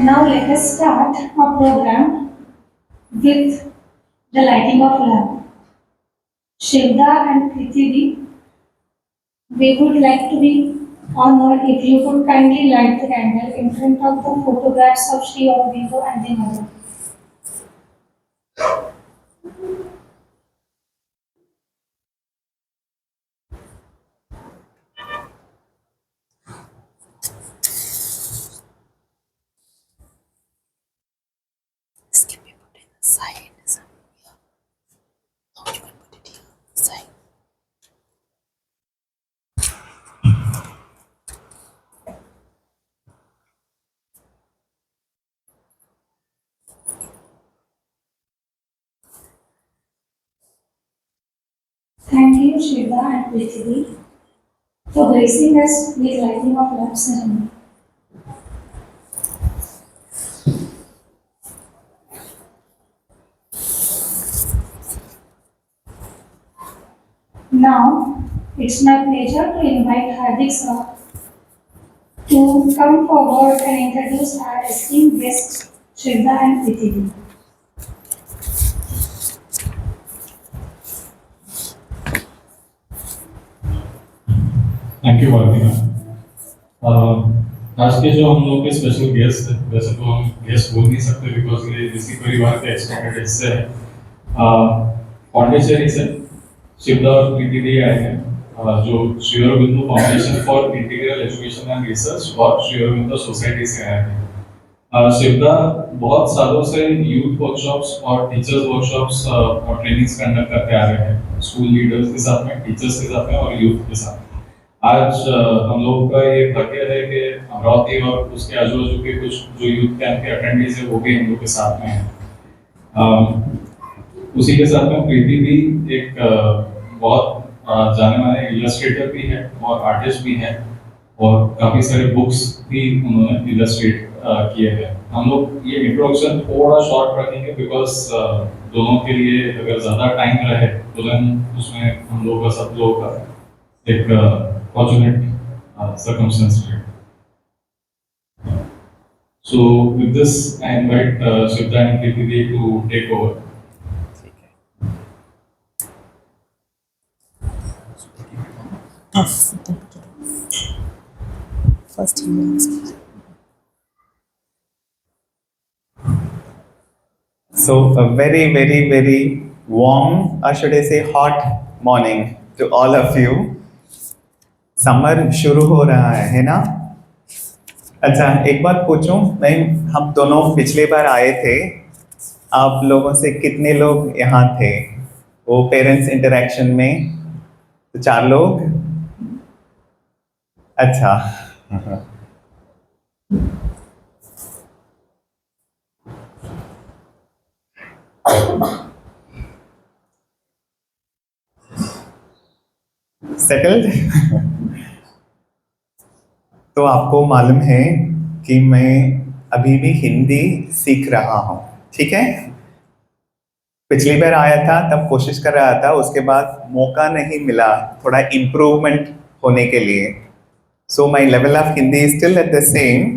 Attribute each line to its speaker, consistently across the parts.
Speaker 1: Now let us start our program with the lighting of lamp. Shivda and Prithvi, we would like to be honored if you could kindly light the candle in front of the photographs of Sri Aurobindo and the mother.
Speaker 2: This can be put in the side. No, you can put it here, side.
Speaker 1: Thank you, Shivda and Prithvi, for gracing us with lighting of lamp ceremony. Now, it's my pleasure to invite Hardik sir to come forward and introduce our esteemed guests, Shivda and Prithvi.
Speaker 3: Thank you Vartika. आज के जो हम लोग के special guest हैं, वैसे तो हम गेस्ट बोल नहीं सकते बिकॉज ये इसी परिवार के एक्सटेंडेड हिस्से हैं। पांडिचेरी से शिवदा और प्रीति दी आए हैं, जो Shri Aurobindo foundation for integral education and research और श्री अरबिंदो सोसाइटी से आए हैं। शिवदा बहुत सालों से यूथ वर्कशॉप्स और टीचर्स वर्कशॉप्स और ट्रेनिंग्स कंडक्ट करते आ रहे हैं, स्कूल लीडर्स के साथ में, टीचर्स के साथ में और यूथ के साथ में। आज हम लोगों का ये भाग्य है कि अमरावती और उसके आजू बाजू के कुछ जो यूथ कैंप के अटेंडीज है वो भी हम लोग के साथ में हैं। उसी के साथ में प्रीति भी एक बहुत जाने माने इलस्ट्रेटर भी है और आर्टिस्ट भी है और काफ़ी सारे बुक्स भी उन्होंने इलस्ट्रेट किए हैं। हम लोग ये इंट्रोडक्शन थोड़ा शॉर्ट रखेंगे बिकॉज दोनों के लिए अगर ज़्यादा टाइम रहे तो उसमें हम लोग का सब लोगों का एक fortunate circumstance. So with this, I invite Shivda and Prithvi to take over.
Speaker 2: First he wants.
Speaker 4: So a very, very, very warm, or should I say hot morning to all of you. Summer शुरू हो रहा है ना? अच्छा, एक बात पूछूं मैं, हम दोनों पिछले बार आए थे, आप लोगों से कितने लोग यहाँ थे वो पेरेंट्स इंटरेक्शन में? तो 4 लोग। अच्छा सेटल्ड। तो आपको मालूम है कि मैं अभी भी हिंदी सीख रहा हूँ, ठीक है? पिछली बार आया था तब कोशिश कर रहा था, उसके बाद मौका नहीं मिला थोड़ा इम्प्रूवमेंट होने के लिए। So my level of Hindi is still at the same,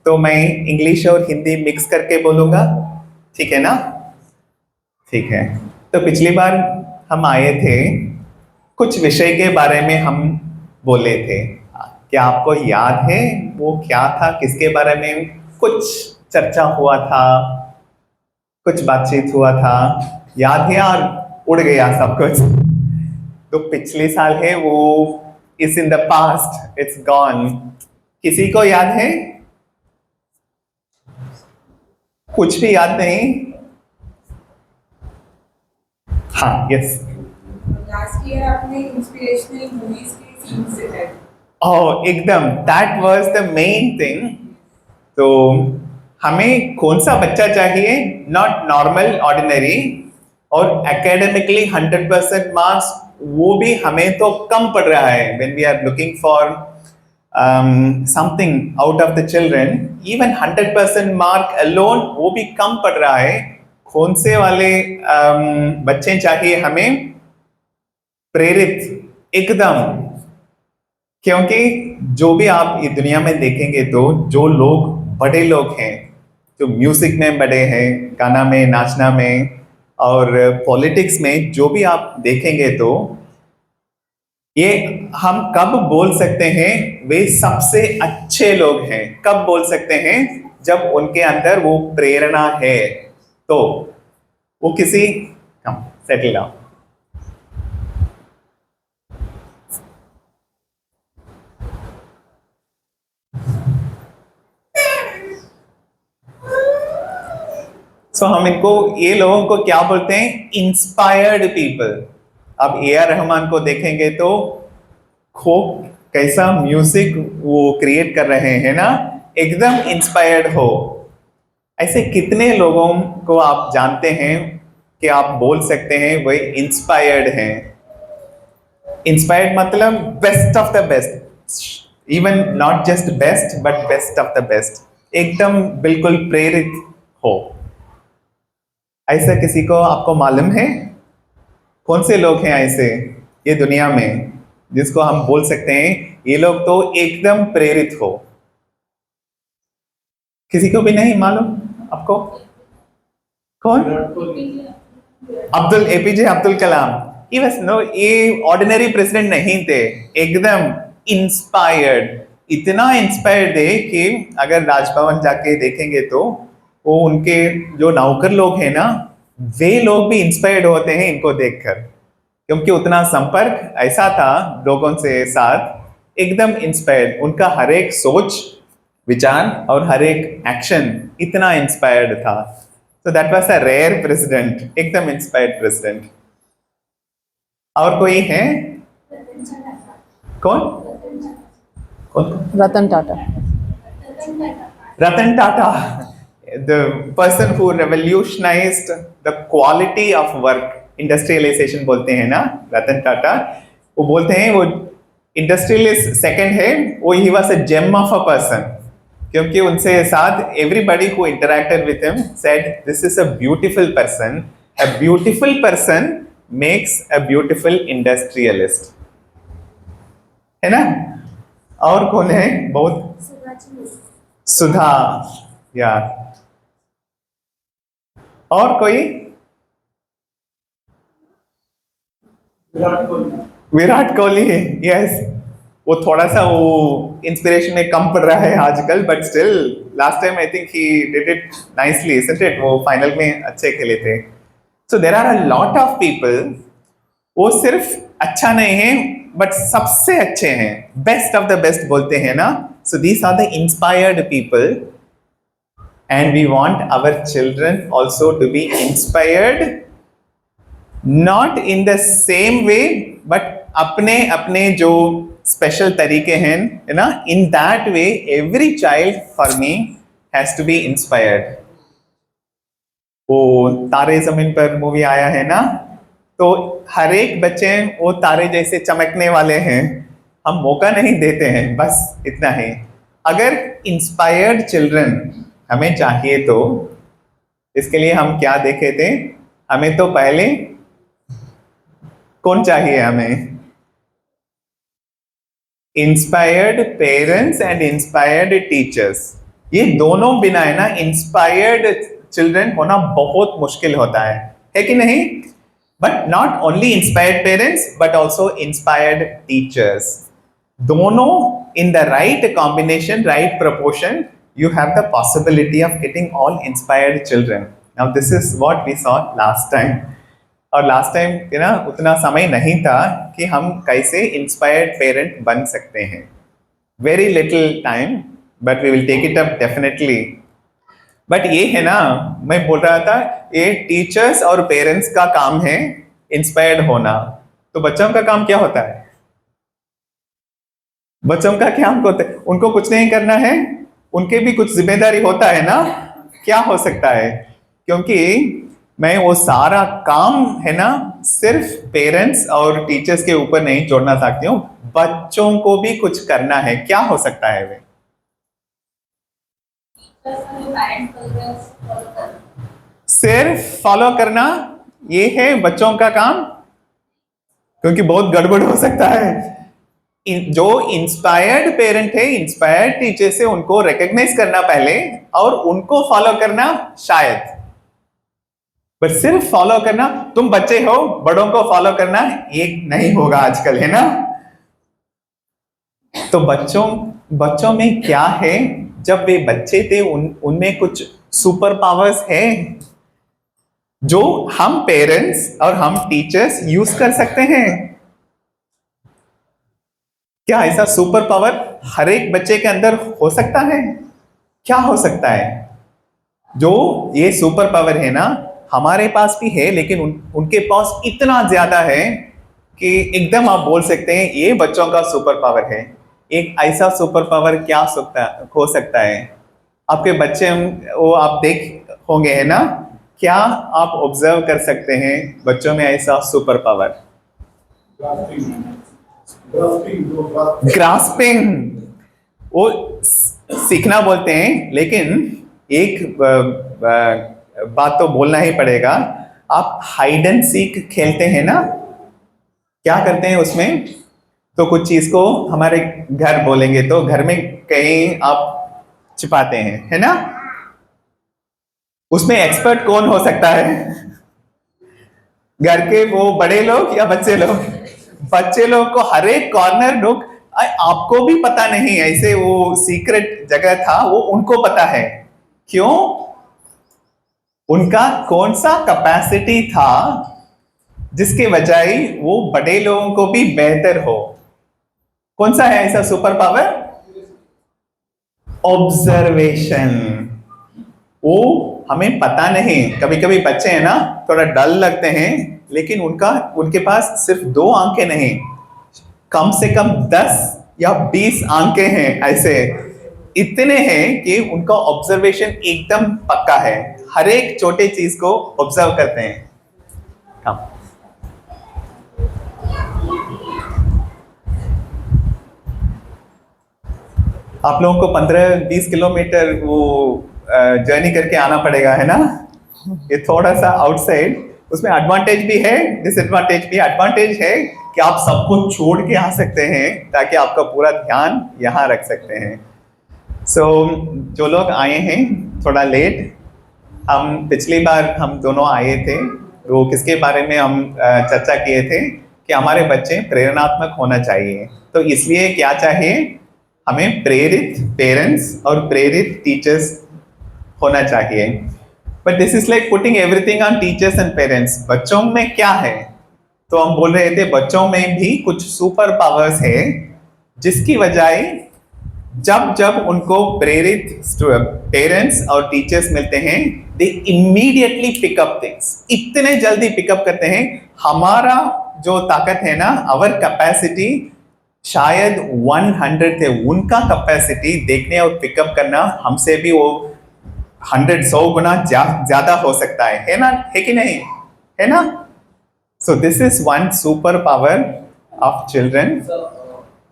Speaker 4: तो मैं इंग्लिश और हिंदी मिक्स करके बोलूँगा, ठीक है ना? ठीक है। तो पिछली बार हम आए थे, कुछ विषय के बारे में हम बोले थे, क्या आपको याद है वो क्या था, किसके बारे में कुछ चर्चा हुआ था, कुछ बातचीत हुआ था, याद है? और उड़ गया सब कुछ। तो पिछले साल है वो, is in the past, it's gone. किसी को याद है? कुछ भी याद नहीं? हाँ, यस।
Speaker 5: लास्ट ईयर आपने इंस्पिरेशनल मूवीज के सीन से थे।
Speaker 4: ओह, एकदम, that was the main thing. तो हमें कौन सा बच्चा चाहिए? नॉट नॉर्मल, ऑर्डिनरी और एकेडमिकली 100% मार्क्स, वो भी हमें तो कम पड़ रहा है। When we are looking for something out of the children, even 100% mark alone वो भी कम पड़ रहा है। कौन से वाले बच्चे चाहिए हमें? प्रेरित एकदम, क्योंकि जो भी आप इस दुनिया में देखेंगे तो जो लोग बड़े लोग हैं जो म्यूजिक में बड़े हैं, गाना में, नाचना में और पॉलिटिक्स में, जो भी आप देखेंगे तो ये हम कब बोल सकते हैं वे सबसे अच्छे लोग हैं? कब बोल सकते हैं? जब उनके अंदर वो प्रेरणा है, तो वो किसी सेटल डाउन। सो हम इनको, ये लोगों को क्या बोलते हैं? Inspired people. अब ए आर रहमान को देखेंगे तो खूब कैसा म्यूजिक वो क्रिएट कर रहे हैं ना, एकदम इंस्पायर्ड हो। ऐसे कितने लोगों को आप जानते हैं कि आप बोल सकते हैं वही इंस्पायर्ड हैं? इंस्पायर्ड मतलब best of the best, even not just best but best of the best, एकदम बिल्कुल प्रेरित हो। ऐसा किसी को आपको मालूम है? कौन से लोग हैं ऐसे ये दुनिया में जिसको हम बोल सकते हैं ये लोग तो एकदम प्रेरित हो? किसी को भी नहीं मालूम आपको? कौन? एपीजे अब्दुल कलाम। ये बस नो, ये ऑर्डिनरी प्रेसिडेंट नहीं थे, एकदम इंस्पायर्ड। इतना इंस्पायर्ड है कि अगर राजभवन जाके देखेंगे तो वो उनके जो नौकर लोग हैं ना, वे लोग भी इंस्पायर्ड होते हैं इनको देखकर, क्योंकि उतना संपर्क ऐसा था लोगों से साथ, एकदम इंस्पायर्ड। उनका हर एक सोच विचार और हर एक एक्शन इतना इंस्पायर्ड था। So that was a rare president, एकदम इंस्पायर्ड प्रेसिडेंट। और कोई है? कौन?
Speaker 2: Ratan Tata.
Speaker 4: Ratan Tata, the person who revolutionized the quality of work, industrialization बोलते हैं ना रतन टाटा। वो बोलते हैं वो इंडस्ट्रियलिस्ट सेकंड है, वो ही was a gem of a person, क्योंकि उनसे साथ everybody who interacted with him said this is a beautiful person, a beautiful person makes a beautiful industrialist, है ना? और कौन है? बहुत सुधा, या और कोई? विराट कोहली है, यस। वो थोड़ा सा वो इंस्पिरेशन में कम पड़ रहा है आजकल, but still last time I think he did it nicely, isn't it? वो फाइनल में अच्छे खेले थे। So there are a lot of people, वो सिर्फ अच्छा नहीं है बट सबसे अच्छे हैं, बेस्ट ऑफ द बेस्ट बोलते हैं ना। So these are the inspired people, and we want our children also to be inspired, not in the same way but अपने अपने जो स्पेशल तरीके हैं ना, in that way every child for me has to be inspired। वो तारे जमीन पर मूवी आया है ना, तो हर एक बच्चे वो तारे जैसे चमकने वाले हैं, हम मौका नहीं देते हैं, बस इतना ही। अगर इंस्पायर्ड चिल्ड्रन हमें चाहिए तो इसके लिए हम क्या देखे थे? हमें तो पहले कौन चाहिए? हमें inspired parents and inspired teachers. ये दोनों बिना है ना, इंस्पायर्ड चिल्ड्रन होना बहुत मुश्किल होता है कि नहीं? But not only inspired parents but also inspired teachers, दोनों in the right combination, right proportion, you have the possibility of getting all inspired children. Now this is what we saw last time, और last time ना उतना समय नहीं था कि हम कैसे इंस्पायर्ड पेरेंट बन सकते हैं। Very little time but we will take it up definitely. But ये है ना, मैं बोल रहा था ये टीचर्स और पेरेंट्स का काम है इंस्पायर्ड होना, तो बच्चों का काम क्या होता है? बच्चों का क्या होता है? उनको कुछ नहीं करना है, उनके भी कुछ जिम्मेदारी होता है ना। क्या हो सकता है? क्योंकि मैं वो सारा काम है ना सिर्फ पेरेंट्स और टीचर्स के ऊपर नहीं छोड़ना चाहती हूँ, बच्चों को भी कुछ करना है। क्या हो सकता है वे? सिर्फ फॉलो करना ये है बच्चों का काम? क्योंकि बहुत गड़बड़ हो सकता है। जो इंस्पायर्ड पेरेंट है, इंस्पायर्ड टीचर से उनको रिकॉग्नाइज करना पहले और उनको फॉलो करना शायद, बट सिर्फ फॉलो करना, तुम बच्चे हो बड़ों को फॉलो करना, ये नहीं होगा आजकल, है ना। तो बच्चों में क्या है, जब वे बच्चे थे उनमें कुछ सुपर पावर्स है जो हम पेरेंट्स और हम टीचर्स यूज कर सकते हैं। क्या ऐसा सुपर पावर हर एक बच्चे के अंदर हो सकता है? क्या हो सकता है? जो ये सुपर पावर है ना, हमारे पास भी है, लेकिन उनके पास इतना ज्यादा है कि एकदम आप बोल सकते हैं ये बच्चों का सुपर पावर है। एक ऐसा सुपर पावर क्या हो सकता है? आपके बच्चे वो आप देख होंगे, है ना, क्या आप ऑब्जर्व कर सकते हैं बच्चों में ऐसा सुपर पावर? ग्रास्पिंग, वो सीखना बोलते हैं, लेकिन एक बात तो बोलना ही पड़ेगा। आप हाइड एंड सीक खेलते हैं ना, क्या करते हैं उसमें? तो कुछ चीज को हमारे घर बोलेंगे तो घर में कहीं आप छिपाते हैं, है ना। उसमें एक्सपर्ट कौन हो सकता है? घर के वो बड़े लोग या बच्चे लोग? बच्चे लोग को हर एक कॉर्नर लोग, आपको भी पता नहीं, ऐसे वो सीक्रेट जगह था, वो उनको पता है। क्यों? उनका कौन सा कैपेसिटी था जिसके बजाय वो बड़े लोगों को भी बेहतर हो? कौन सा है ऐसा सुपर पावर? ऑब्जर्वेशन। वो हमें पता नहीं, कभी कभी बच्चे हैं ना थोड़ा डल लगते हैं, लेकिन उनके पास सिर्फ 2 आंखें नहीं, कम से कम 10 या 20 आंखें हैं, ऐसे इतने हैं कि उनका ऑब्जर्वेशन एकदम पक्का है, हर एक छोटे चीज को ऑब्जर्व करते हैं। आप लोगों को 15-20 किलोमीटर वो जर्नी करके आना पड़ेगा, है ना। ये थोड़ा सा आउटसाइड, उसमें एडवांटेज भी है, डिसएडवांटेज भी। एडवांटेज है कि आप सब कुछ छोड़ के आ सकते हैं ताकि आपका पूरा ध्यान यहाँ रख सकते हैं। जो लोग आए हैं थोड़ा लेट, हम पिछली बार हम दोनों आए थे, वो किसके बारे में हम चर्चा किए थे कि हमारे बच्चे प्रेरणात्मक होना चाहिए। तो इसलिए क्या चाहिए? हमें प्रेरित पेरेंट्स और प्रेरित टीचर्स होना चाहिए। But this is like putting everything on teachers and parents. बच्चों में क्या है? तो हम बोल रहे थे बच्चों में भी कुछ सुपर पावर्स है, जिसकी वजह जब उनको प्रेरित पेरेंट्स और टीचर्स मिलते हैं, दे इमीडिएटली पिकअप थिंग्स, इतने जल्दी पिकअप करते हैं। हमारा जो ताकत है ना, आवर कैपेसिटी शायद 100 थे, उनका कैपेसिटी देखने और पिकअप करना हमसे भी वो 100 गुना ज्यादा हो सकता है ना, है कि नहीं, है ना। So this is one super power of children,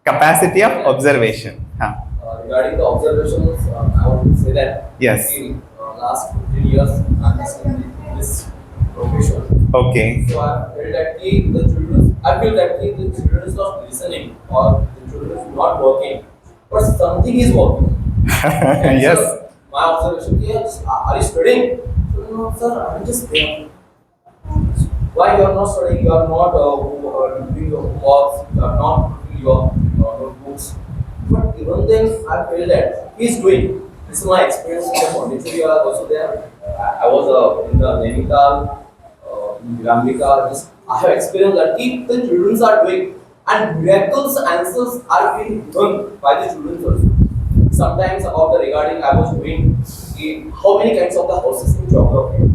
Speaker 4: capacity of observation. हाँ,
Speaker 6: regarding the observations, I want to say that
Speaker 4: Yes.
Speaker 6: in last 15 years I'm in this profession.
Speaker 4: okay,
Speaker 6: So I feel that the children is not listening or the children is not working, but something is working. And
Speaker 4: yes,
Speaker 6: so, my observation is, are you studying? So, no, sir, I'm just there. Why you are not studying? You are not doing your homework. You are not doing your notebooks. But even then, I feel that he is doing. This is my experience in the Pondicherry also there. I was in the Nainital, in Vilambika. I have experienced that if the children are doing, and miracles answers are being given by the children also. Sometimes about the regarding I was doing how many kinds of the houses in geography.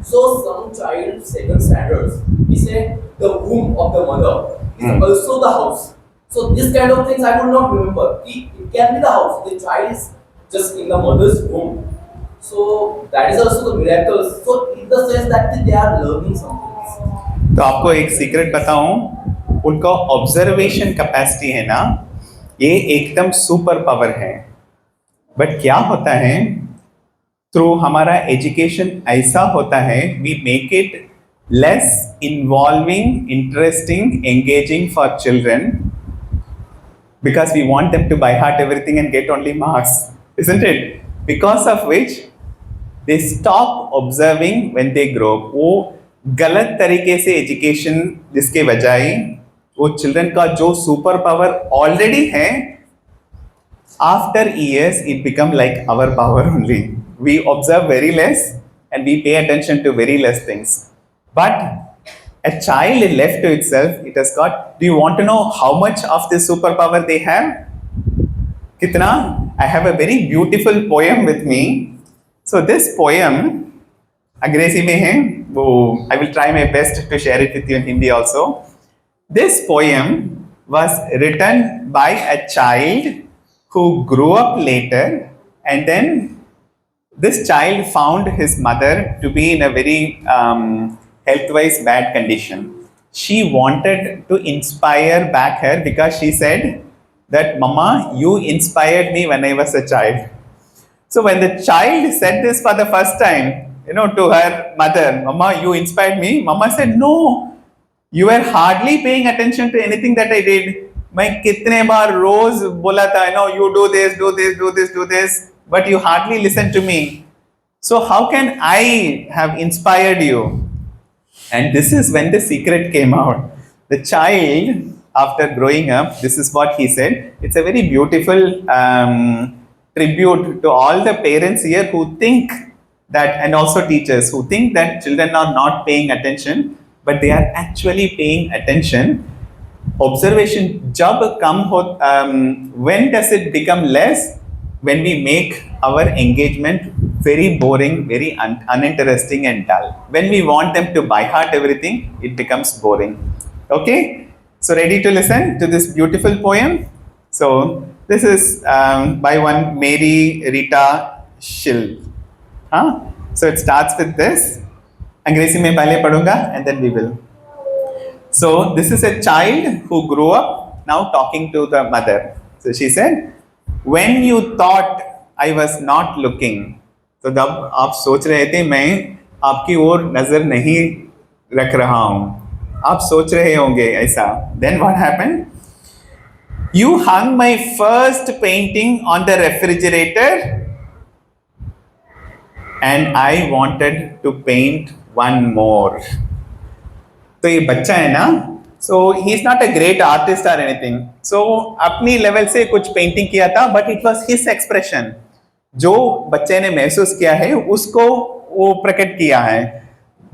Speaker 6: So some child second standards, he said the womb of the mother is also the house. So this kind of things I would not remember. It can be the house. The child is just in the mother's womb. So that is also the miracles. So in the sense that they are learning something.
Speaker 4: तो आपको एक secret बताऊं, उनका observation capacity है ना, ये एकदम super power है। बट क्या होता है, थ्रू हमारा एजुकेशन ऐसा होता है, we make it less involving, interesting, engaging for children, because we want them to by heart everything and get only marks, isn't it? Because of which they stop observing when they grow up. वो गलत तरीके से education जिसके बजाय वो children का जो super power already है, after years it become like our power only. We observe very less and we pay attention to very less things. But a child left to itself, it has got, do you want to know how much of this superpower they have? Kitna? I have a very beautiful poem with me. So this poem, अंग्रेजी में है, वो I will try my best to share it with you in Hindi also. This poem was written by a child who grew up later, and then this child found his mother to be in a very health-wise bad condition. She wanted to inspire back her because she said that, Mama, you inspired me when I was a child. So when the child said this for the first time, to her mother, Mama, you inspired me, Mama said, no, you were hardly paying attention to anything that I did. मैं कितने बार रोज बोला था, you do this, do this, do this, do this, but you hardly listen to me. So how can I have inspired you? And this is when the secret came out. The child, after growing up, this is what he said. It's a very beautiful tribute to all the parents here who think that, and also teachers who think that children are not paying attention, but they are actually paying attention. Observation jab kam ho, when does it become less? When we make our engagement very boring, very uninteresting and dull. When we want them to by heart everything, it becomes boring. Okay? So ready to listen to this beautiful poem? So this is by one Mary Rita Schill. So it starts with this. अंग्रेजी में पहले पढ़ूंगा and then we will. So this is a child who grew up now talking to the mother. So she said, when you thought I was not looking, तो जब आप सोच रहे थे मैं आपकी ओर नजर नहीं रख रहा हूं, आप सोच रहे होंगे ऐसा. Then what happened? You hung my first painting on the refrigerator and I wanted to paint one more. तो ये बच्चा है ना, so he is not a great artist or anything. So अपनी लेवल से कुछ पेंटिंग किया था, but it was his expression. जो बच्चे ने महसूस किया है उसको वो प्रकट किया है.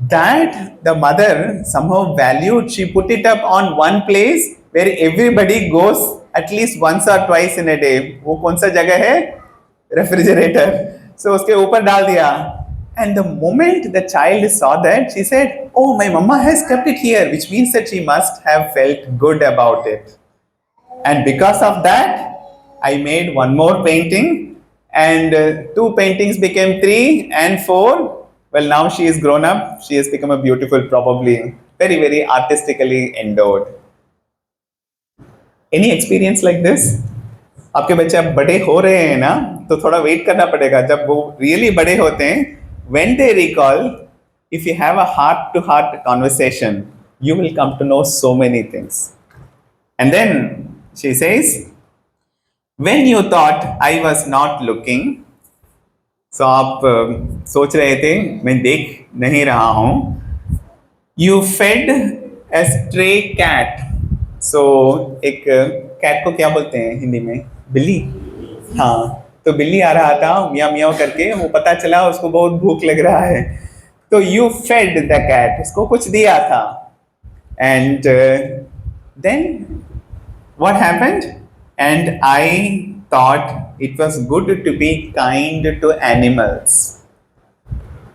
Speaker 4: That the mother somehow valued. She put it up on one place where everybody goes at least once or twice in a day. वो कौन सा जगह है? Refrigerator. So उसके ऊपर डाल दिया. And the moment the child saw that, she said, oh, my mama has kept it here, which means that she must have felt good about it. And because of that, I made one more painting, and 2 paintings became 3 and 4. Well, now she is grown up. She has become a beautiful, probably very, very artistically endowed. Any experience like this? आपके बच्चे अब बड़े हो रहे हैं ना, तो थोड़ा वेट करना पड़ेगा. जब वो रियली बड़े होते हैं, when they recall, if you have a heart-to-heart conversation, you will come to know so many things. And then she says, when you thought I was not looking, so आप सोच रहे थे मैं देख नहीं रहा हूँ, you fed a stray cat. So एक cat को क्या बोलते हैं हिंदी में? बिल्ली. हाँ, तो बिल्ली आ रहा था मियाँ मियाँ करके, वो पता चला उसको बहुत भूख लग रहा है, तो you fed the cat, उसको कुछ दिया था. And then what happened? And I thought it was good to be kind to animals.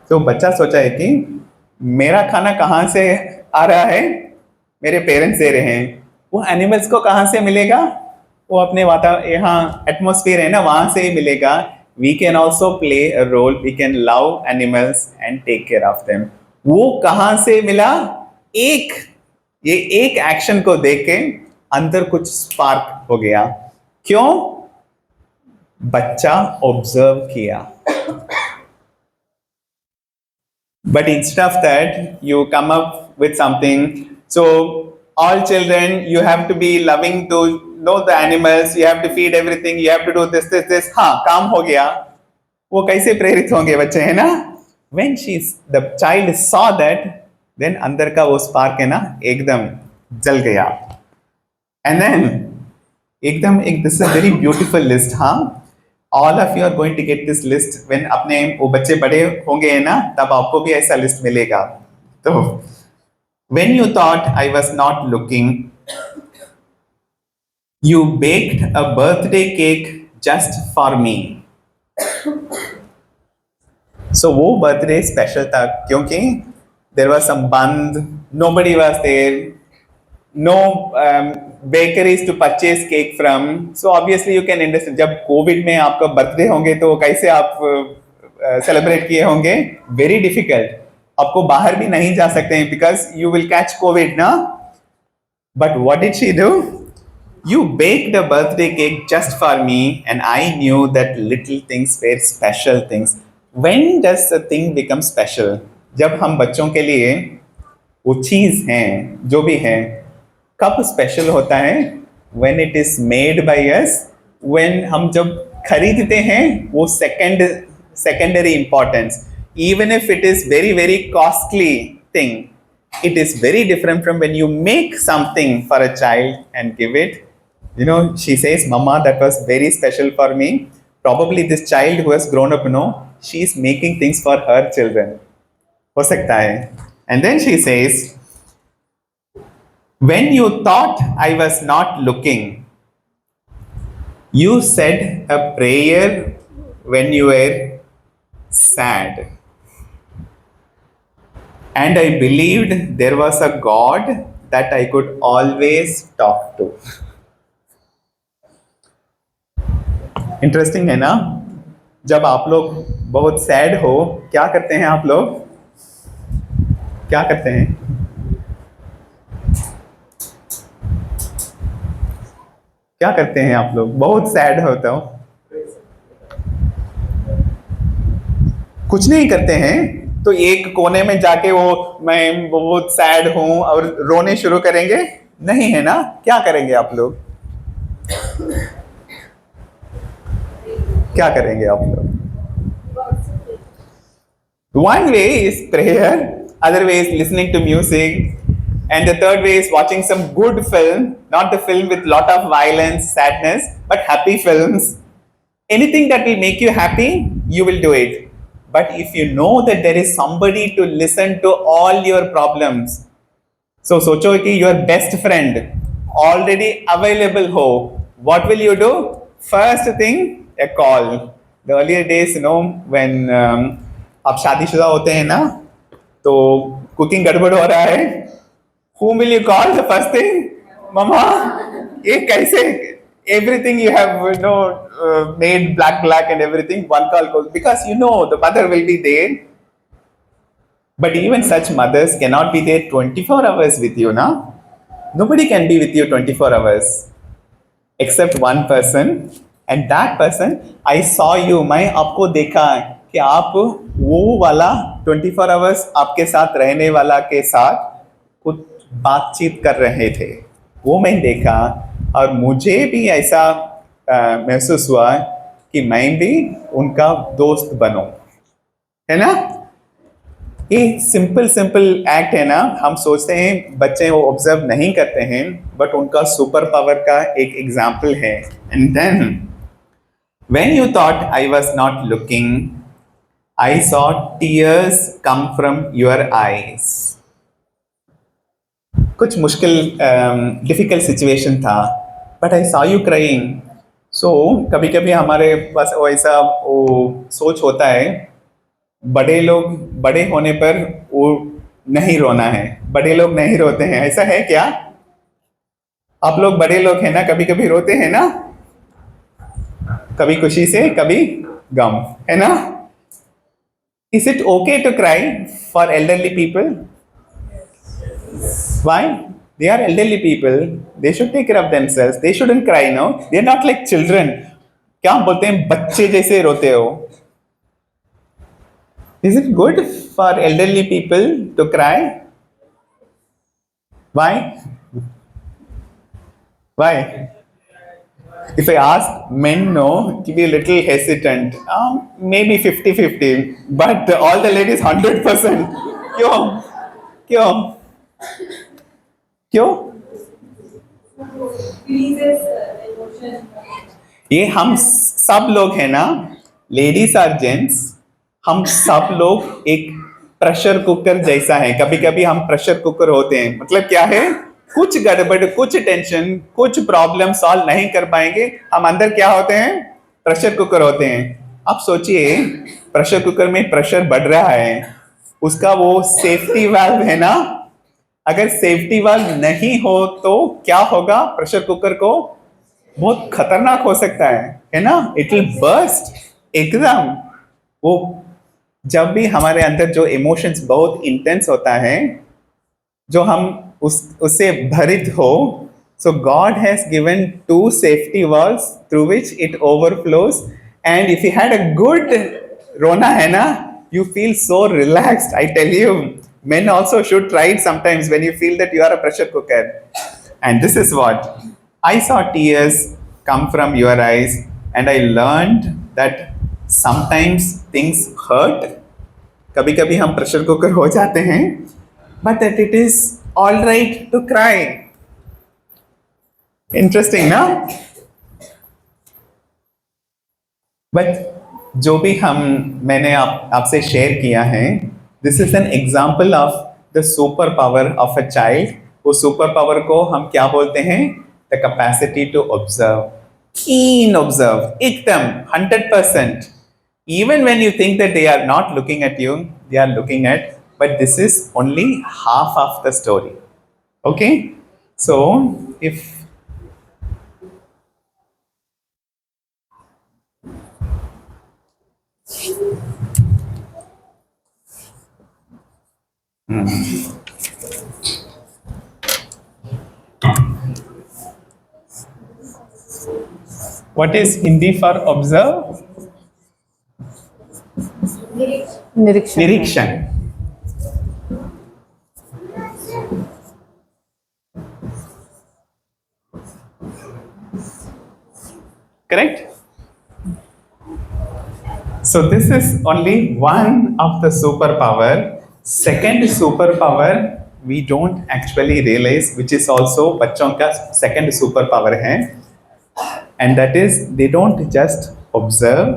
Speaker 4: तो बच्चा सोचा है कि मेरा खाना कहाँ से आ रहा है? मेरे पेरेंट्स दे रहे हैं. वो एनिमल्स को कहाँ से मिलेगा? वो अपने यहाँ एटमॉस्फेयर है ना, वहाँ से ही मिलेगा. We can also play a role. We can love animals and take care of them. वो कहाँ से मिला? ये एक एक्शन को देख के अंदर कुछ स्पार्क हो गया. क्यों? बच्चा ऑब्जर्व किया. But instead of that, you come up with something. So all children, you have to be loving to know the animals, you have to feed everything, you have to do this, हाँ काम हो गया. वो कैसे प्रेरित होंगे बच्चे, है ना? When the child saw that, then अंदर का वो स्पार्क है ना एकदम जल गया. And then एकदम एक, this is a very beautiful list, हाँ. All of you are going to get this list when अपने वो बच्चे बड़े होंगे, है ना, तब आपको भी ऐसा लिस्ट मिलेगा. तो when you thought I was not looking, you baked a birthday cake just for me. So वो birthday special था क्योंकि there was some band, nobody was there, no bakeries to purchase cake from. So obviously you can understand, जब Covid में आपका birthday होंगे तो कैसे आप सेलिब्रेट किए होंगे? Very difficult. आपको बाहर भी नहीं जा सकते हैं because you will catch covid ना. But what did she do? You baked a birthday cake just for me, and I knew that little things were special things. When does a thing become special? जब हम बच्चों के लिए वो चीज़ हैं जो भी हैं, कब स्पेशल होता है? When it is made by us, when हम जब खरीदते हैं वो secondary importance. Even if it is very very costly thing, it is very different from when you make something for a child and give it. You know, she says, Mama, that was very special for me. Probably this child who has grown up, you know, she's making things for her children. हो सकता है. And then she says, when you thought I was not looking, you said a prayer when you were sad. And I believed there was a God that I could always talk to. Interesting है ना? जब आप लोग बहुत sad हो, क्या करते हैं आप लोग? क्या करते हैं? क्या करते हैं आप लोग? बहुत सैड होते हो, कुछ नहीं करते हैं तो एक कोने में जाके वो मैं बहुत सैड हूं और रोने शुरू करेंगे? नहीं, है ना? क्या करेंगे आप लोग? क्या करेंगे आप लोग? One way is prayer, other way is listening to music, and the third way is watching some good film, not the film with lot of violence, sadness, but happy films. Anything that will make you happy, you will do it. But if you know that there is somebody to listen to all your problems, so सोचो कि your best friend already available हो, what will you do? First thing, a call. The earlier days, you know, when आप शादीशुदा होते हैं ना, तो cooking गड़बड़ हो रहा है, whom will you call the first thing? Mama, ये कैसे? Everything you have, you know, made black and everything, one call goes, because you know the mother will be there. But even such mothers cannot be there 24 hours with you, na? Nobody can be with you 24 hours except one person. And that person, I saw you, मैं आपको देखा कि आप वो वाला 24 hours आपके साथ रहने वाला के साथ कुछ बातचीत कर रहे थे, वो मैं देखा और मुझे भी ऐसा महसूस हुआ कि मैं भी उनका दोस्त बनूं, है ना? ये सिंपल एक्ट है ना. हम सोचते हैं बच्चे वो ऑब्जर्व नहीं करते हैं, बट उनका सुपर पावर का एक एग्जाम्पल है. And then when you thought I was not looking, I saw tears come from your eyes. कुछ मुश्किल डिफिकल्ट सिचुएशन था, but I saw you crying. So कभी कभी हमारे पास वैसा वो सोच होता है, बड़े लोग बड़े होने पर वो नहीं रोना है, बड़े लोग नहीं रोते हैं. ऐसा है क्या? आप लोग बड़े लोग हैं ना, कभी कभी रोते हैं ना, कभी खुशी से कभी गम, है ना? Is it okay to cry for elderly people? Why? They are elderly people. They should take care of themselves. They shouldn't cry, no? They are not like children. क्या हम बोलते हैं, बच्चे जैसे रोते हो? Is it good for elderly people to cry? Why? Why? If I ask men, no, to be a little hesitant, maybe 50-50, but all the ladies 100%. क्यों? क्यों? क्यों?
Speaker 5: Releases emotion.
Speaker 4: ये हम सब लोग हैं ना, लेडीज और जेंट्स, हम सब लोग एक प्रेशर कुकर जैसा है. कभी कभी हम प्रेशर कुकर होते हैं. मतलब क्या है, कुछ गड़बड़, कुछ टेंशन, कुछ प्रॉब्लम सॉल्व नहीं कर पाएंगे, हम अंदर क्या होते हैं, प्रेशर कुकर होते हैं. अब सोचिए, प्रेशर कुकर में प्रेशर बढ़ रहा है, उसका वो सेफ्टी वाल्व है ना, अगर सेफ्टी वाल्व नहीं हो तो क्या होगा, प्रेशर कुकर को बहुत खतरनाक हो सकता है ना, इट विल बर्स्ट एकदम. वो जब भी हमारे अंदर जो इमोशंस बहुत इंटेंस होता है, जो हम उससे भरित हो, so God has given 2 safety valves through which it overflows. And if you had a good रोना है ना, you feel so relaxed. I tell you, men also should try it sometimes when you feel that you are a pressure cooker. And this is what I saw, tears come from your eyes, and I learned that sometimes things hurt. कभी कभी हम pressure cooker हो जाते हैं, but that it is all right to cry. Interesting ना? But जो भी मैंने आपसे शेयर किया है, this is an example of the super power of a child. वो सुपर पावर को हम क्या बोलते हैं, the capacity to observe, keen observe, एकदम 100%. Even when you think that they are not looking at you, they are looking at, but this is only half of the story. Okay, so if what is Hindi for observe?
Speaker 2: निरीक्षण.
Speaker 4: निरीक्षण. Correct? So this is only one of the superpower. Second superpower we don't actually realize, which is also बच्चों का second superpower है, and that is they don't just observe,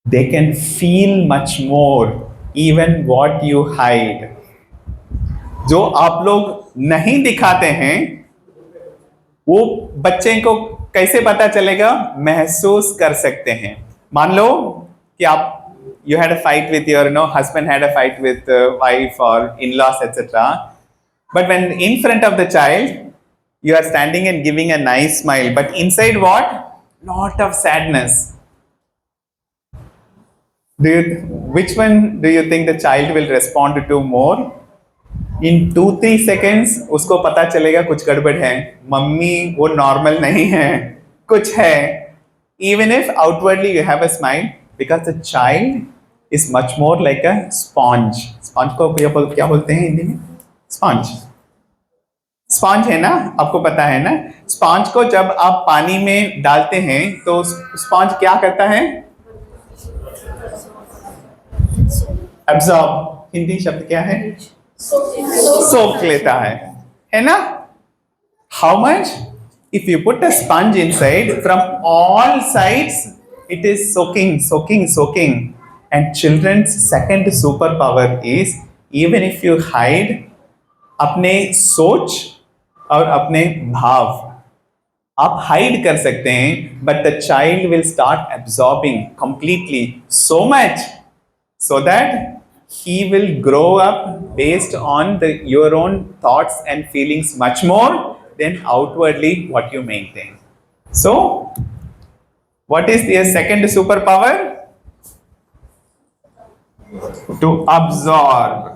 Speaker 4: they can feel much more, even what you hide. जो आप लोग नहीं दिखाते हैं, वो बच्चे को कैसे पता चलेगा, महसूस कर सकते हैं. मान लो कि आप you had a fight with your husband, had a fight with wife or in-laws, etc. But when in front of the child, you are standing and giving a nice smile, but inside what? Lot of sadness. Which one do you think the child will respond to more? In 2-3 seconds उसको पता चलेगा कुछ गड़बड़ है, mummy वो normal नहीं है, कुछ है. Even if outwardly you have a smile, because the child is much more like a sponge. Sponge को क्या बोलते हैं हिंदी में? Sponge. Sponge है ना, आपको पता है ना. Sponge को जब आप पानी में डालते हैं तो sponge क्या करता है? Absorb. हिंदी शब्द क्या है? सोख लेता है ना. How much? If you put a sponge inside, from all sides, it is soaking. And children's second superpower is, even if you hide अपने सोच और अपने भाव, आप हाइड कर सकते हैं, but the child will start absorbing completely, so much, so that he will grow up based on your own thoughts and feelings much more than outwardly what you maintain. So, what is the second superpower? To absorb.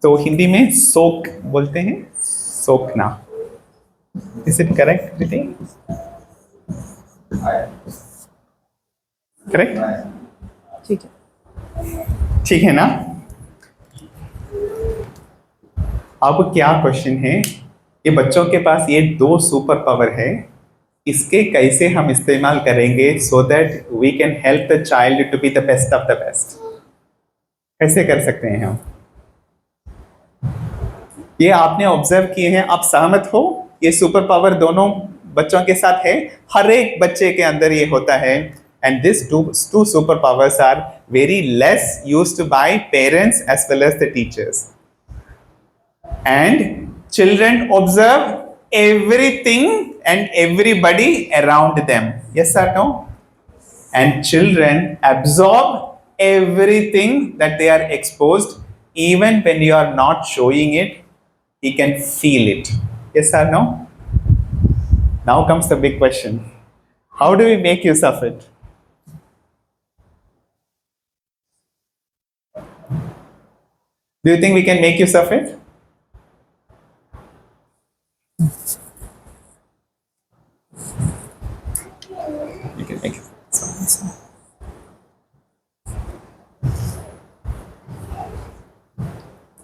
Speaker 4: तो हिंदी में सोक बोलते हैं, सोखना. Is it correct, Kriti? Correct?
Speaker 2: ठीक है.
Speaker 4: ठीक है ना. अब क्या क्वेश्चन है, ये बच्चों के पास ये 2 सुपर पावर है, इसके कैसे हम इस्तेमाल करेंगे so that we can help the child to be the best of the best? कैसे कर सकते हैं हम? ये आपने ऑब्जर्व किए हैं, आप सहमत हो? ये सुपर पावर दोनों बच्चों के साथ है, हर एक बच्चे के अंदर ये होता है। And this two super powers are very less used by parents as well as the teachers. And children observe everything and everybody around them, yes or no? And children absorb everything that they are exposed, even when you are not showing it, he can feel it, yes or no? Now comes the big question, how do we make use of it? Do you think we can make use of it? You can make it.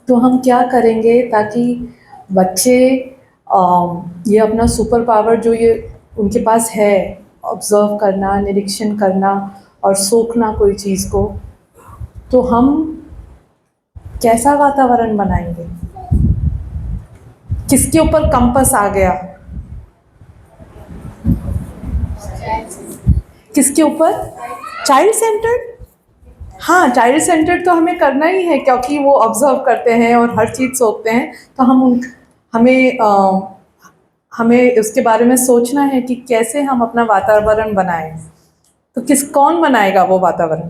Speaker 2: तो हम क्या करेंगे ताकि बच्चे ये अपना super power जो ये उनके पास है, ऑब्जर्व करना, निरीक्षण करना और सोखना कोई चीज़ को, तो हम कैसा वातावरण बनाएंगे? किसके ऊपर कंपास आ गया? किसके ऊपर? Child centred. हाँ, चाइल्ड सेंटर्ड तो हमें करना ही है क्योंकि वो ऑब्जर्व करते हैं और हर चीज़ सोचते हैं, तो हमें उसके बारे में सोचना है कि कैसे हम अपना वातावरण बनाएं। तो कौन बनाएगा वो वातावरण?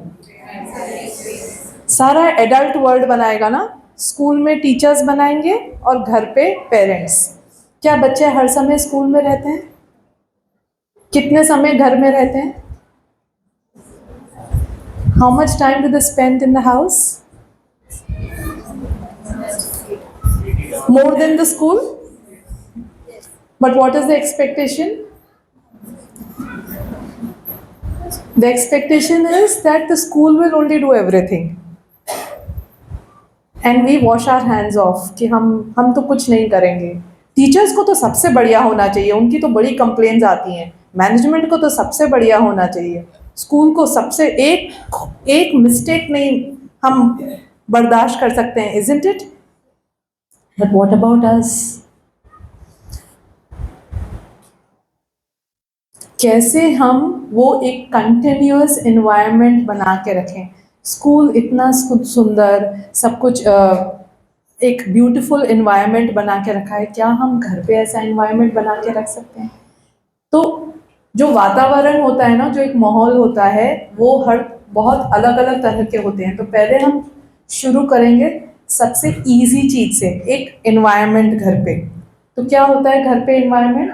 Speaker 2: सारा एडल्ट वर्ल्ड बनाएगा ना। स्कूल में टीचर्स बनाएंगे और घर पे पेरेंट्स। क्या बच्चे हर समय स्कूल में रहते हैं? कितने समय घर में रहते हैं? How much time do they spend in the house? More than the school? But what is the expectation? The expectation is that the school will only do everything. And we wash our hands off कि हम तो कुछ नहीं करेंगे। Teachers को तो सबसे बढ़िया होना चाहिए, उनकी तो बड़ी कंप्लेंट्स आती हैं। मैनेजमेंट को तो सबसे बढ़िया होना चाहिए। स्कूल को सबसे एक मिस्टेक नहीं हम बर्दाश्त कर सकते हैं, isn't it? But what about us? कैसे हम वो एक कंटिन्यूअस एनवायरनमेंट बना के रखें? स्कूल इतना सुंदर सब कुछ एक ब्यूटीफुल एनवायरनमेंट बना के रखा है, क्या हम घर पे ऐसा एनवायरनमेंट बना के रख सकते हैं? तो जो वातावरण होता है ना, जो एक माहौल होता है, वो बहुत अलग अलग तरह के होते हैं। तो पहले हम शुरू करेंगे सबसे इजी चीज़ से, एक एनवायरनमेंट घर पे। तो क्या होता है घर पे एनवायरनमेंट?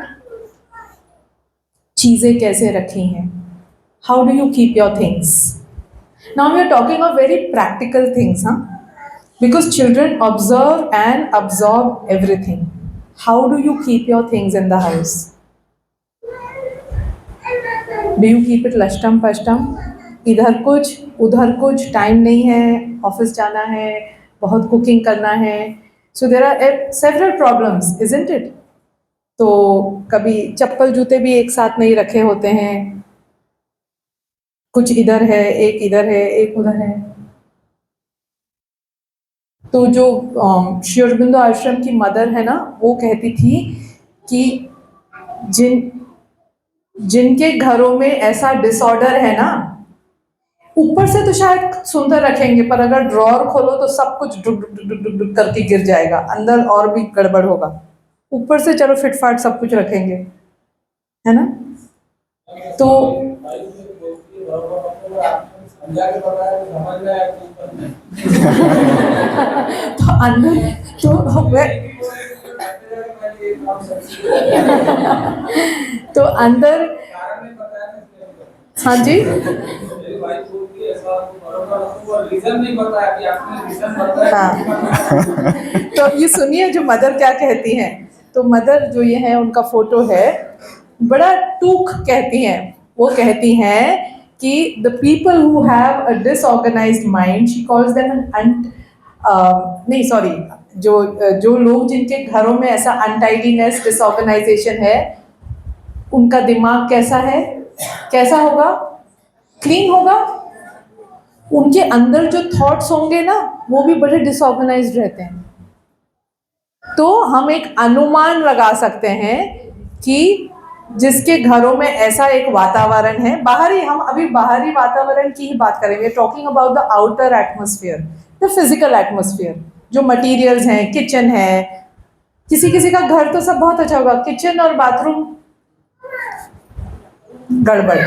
Speaker 2: चीज़ें कैसे रखी हैं? How do you keep your things? Now we are talking of very practical things, हाँ, because children observe and absorb everything. How do you keep your things in the house? Do you keep it लष्टम पष्टम? इधर कुछ उधर कुछ, time नहीं है, office जाना है, बहुत कुकिंग करना है। So there are several problems, isn't it? तो कभी चप्पल जूते भी एक साथ नहीं रखे होते हैं, कुछ इधर है, एक इधर है, एक उधर है। तो जो श्री अरबिंदो आश्रम की मदर है ना, वो कहती थी कि जिनके घरों में ऐसा डिसऑर्डर है ना, ऊपर से तो शायद सुंदर रखेंगे, पर अगर ड्रॉअर खोलो तो सब कुछ डुक डुक डुक डुक डुक करके गिर जाएगा, अंदर और भी गड़बड़ होगा। ऊपर से चलो फिटफाट सब कुछ रखेंगे, है ना? तो अंदर तो अंदर, हाँ जी, हाँ। तो ये सुनिए जो मदर क्या कहती हैं। तो मदर जो ये है, उनका फोटो है, बड़ा टूक कहती हैं। वो कहती हैं कि the people who have a disorganised mind, she calls them नहीं सॉरी, जो लोग जिनके घरों में ऐसा अनटाइडीनेस, डिसऑर्गेनाइजेशन है, उनका दिमाग कैसा है, कैसा होगा, क्लीन होगा। उनके अंदर जो थॉट्स होंगे ना, वो भी बड़े डिसऑर्गेनाइज्ड रहते हैं। तो हम एक अनुमान लगा सकते हैं कि जिसके घरों में ऐसा एक वातावरण है, बाहरी, हम अभी बाहरी वातावरण की ही बात करेंगे, talking about the outer atmosphere, the physical atmosphere, जो मटेरियल्स हैं, किचन है, किसी किसी का घर तो सब बहुत अच्छा होगा, किचन और बाथरूम गड़बड़।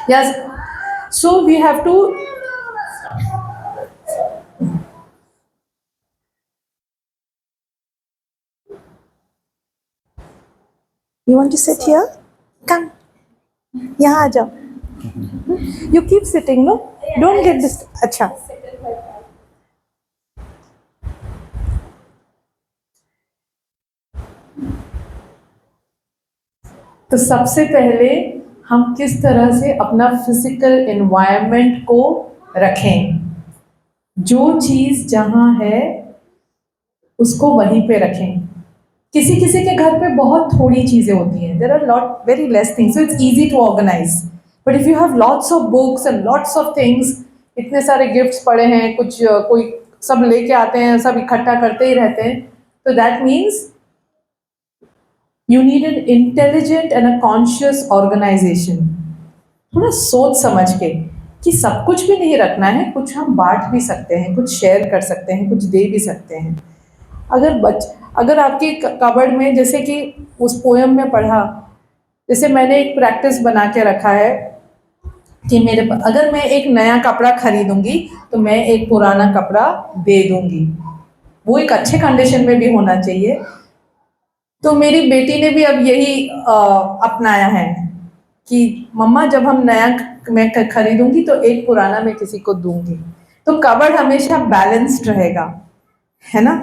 Speaker 2: Yes, so we have to You want to sit here? Come. यहाँ आ जाओ. You keep sitting, no? Don't get this. अच्छा. तो सबसे पहले हम किस तरह से अपना फिजिकल एनवायरनमेंट को रखें, जो चीज़ जहाँ है उसको वहीं पे रखें। किसी किसी के घर पे बहुत थोड़ी चीज़ें होती हैं, there are lot very less things, so it's easy to organise. But if you have lots of books and lots of things, इतने सारे गिफ्ट्स पड़े हैं, कुछ कोई सब लेके आते हैं, सब इकट्ठा करते ही रहते हैं, तो that means you need an intelligent and a conscious organisation. थोड़ा सोच समझ के कि सब कुछ भी नहीं रखना है, कुछ हम बांट भी सकते हैं, कुछ शेयर कर सकते हैं, कुछ दे भी सकते हैं। अगर आपके कबर्ड में, जैसे कि उस पोयम में पढ़ा, जैसे मैंने एक प्रैक्टिस बना के रखा है कि अगर मैं एक नया कपड़ा खरीदूंगी तो मैं एक पुराना कपड़ा दे दूंगी, वो एक अच्छे कंडीशन में भी होना चाहिए। तो मेरी बेटी ने भी अब यही अपनाया है कि मम्मा जब हम नया मैं खरीदूंगी तो एक पुराना मैं किसी को दूंगी। तो कबर्ड हमेशा बैलेंस्ड रहेगा, है ना।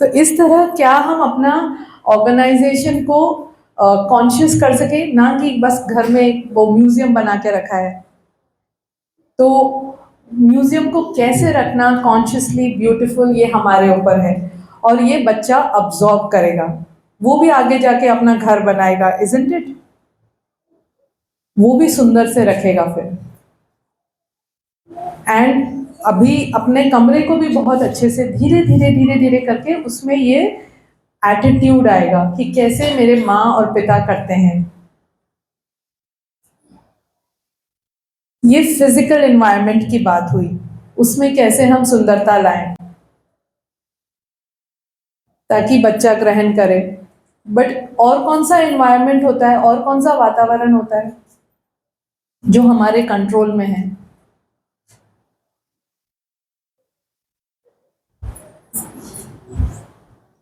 Speaker 2: तो इस तरह क्या हम अपना ऑर्गेनाइजेशन को कॉन्शियस कर सके, ना कि बस घर में वो म्यूजियम बना के रखा है। तो म्यूजियम को कैसे रखना कॉन्शियसली ब्यूटीफुल, ये हमारे ऊपर है, और ये बच्चा अब्सॉर्ब करेगा, वो भी आगे जाके अपना घर बनाएगा, इजंट इट, वो भी सुंदर से रखेगा फिर। एंड अभी अपने कमरे को भी बहुत अच्छे से धीरे धीरे धीरे धीरे करके उसमें ये एटीट्यूड आएगा कि कैसे मेरे माँ और पिता करते हैं। ये फिजिकल एनवायरनमेंट की बात हुई, उसमें कैसे हम सुंदरता लाएं ताकि बच्चा ग्रहण करे। बट और कौन सा एनवायरनमेंट होता है, और कौन सा वातावरण होता है जो हमारे कंट्रोल में है?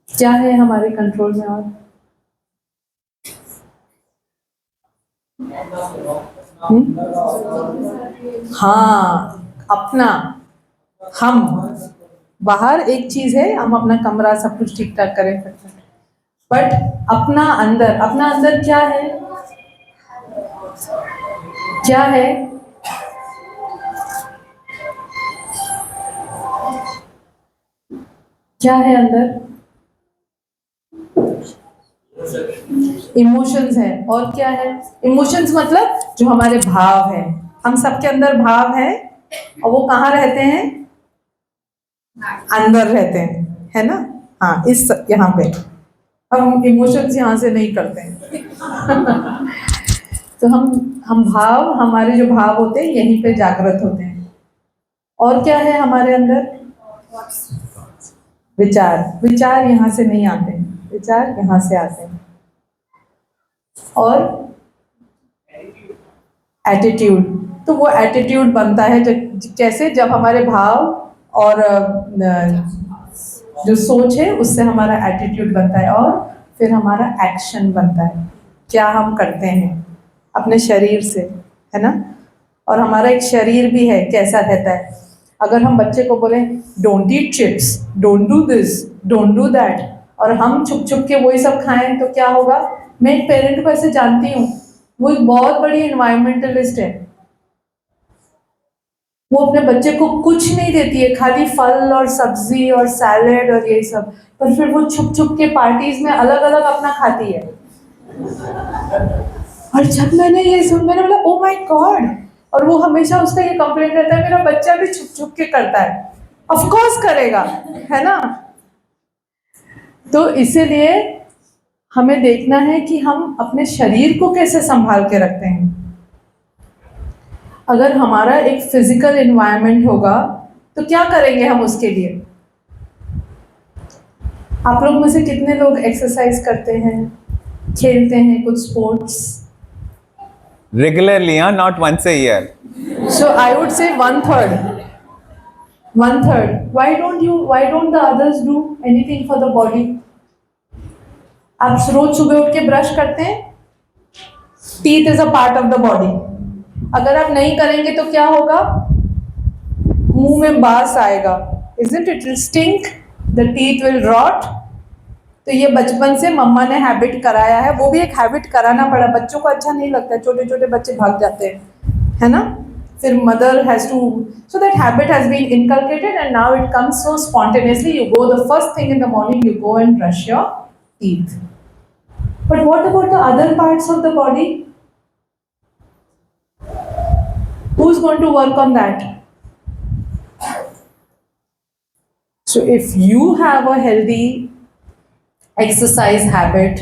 Speaker 2: क्या है हमारे कंट्रोल में? और हाँ, अपना, हम बाहर एक चीज है, हम अपना कमरा सब कुछ ठीक ठाक करें, बट अपना अंदर क्या है? क्या है? क्या है अंदर? इमोशंस है। और क्या है? इमोशंस मतलब जो हमारे भाव है, हम सबके अंदर भाव है, और वो कहाँ रहते हैं? अंदर रहते हैं, है ना। हाँ, इस यहाँ पे हम इमोशंस यहाँ से नहीं करते हैं। तो हम भाव, हमारे जो भाव होते हैं यहीं पे जागृत होते हैं। और क्या है हमारे अंदर? विचार यहाँ से नहीं आते हैं, विचार यहाँ से आते हैं। और एटीट्यूड, तो वो एटीट्यूड बनता है कैसे? जब हमारे भाव और जो सोच है उससे हमारा एटीट्यूड बनता है, और फिर हमारा एक्शन बनता है, क्या हम करते हैं अपने शरीर से, है ना। और हमारा एक शरीर भी है, कैसा रहता है। अगर हम बच्चे को बोले don't eat chips, don't do this, don't do that, और हम छुप छुप के वही सब खाएं, तो क्या होगा? मैं एक पेरेंट को ऐसे जानती हूँ, वो एक बहुत बड़ी एनवायरमेंटलिस्ट है, वो अपने बच्चे को कुछ नहीं देती है, खाली फल और सब्जी और सैलेड और ये सब, पर फिर वो छुप छुप के पार्टीज में अलग अलग अपना खाती है। और जब मैंने ये सुन, मैंने बोला ओ माय गॉड। और वो हमेशा उसका ये कंप्लेंट रहता है, मेरा बच्चा भी छुप छुप के करता है। ऑफ कोर्स करेगा, है ना। तो इसीलिए हमें देखना है कि हम अपने शरीर को कैसे संभाल के रखते हैं। अगर हमारा एक फिजिकल एनवायरनमेंट होगा तो क्या करेंगे हम उसके लिए। आप लोग में से कितने लोग एक्सरसाइज करते हैं, खेलते हैं कुछ sports?
Speaker 4: Regularly, not once a year.
Speaker 2: So I would say 1/3. 1/3. Why don't the others do anything for the body? आप रोज सुबह उठ के ब्रश करते हैं? Teeth is a part of the body. अगर आप नहीं करेंगे तो क्या होगा? मुंह में बास आएगा, isn't it? It will stink. The teeth will rot. तो ये बचपन से मम्मा ने हैबिट कराया है, वो भी एक हैबिट कराना पड़ा। बच्चों को अच्छा नहीं लगता है, छोटे छोटे बच्चे भाग जाते हैं, है ना। फिर mother has to, so that habit has been inculcated and now it comes so spontaneously. You go the first thing in the morning, you go and brush your teeth. But what about the other parts of the body? Who is going to work on that? So if you have a healthy exercise habit,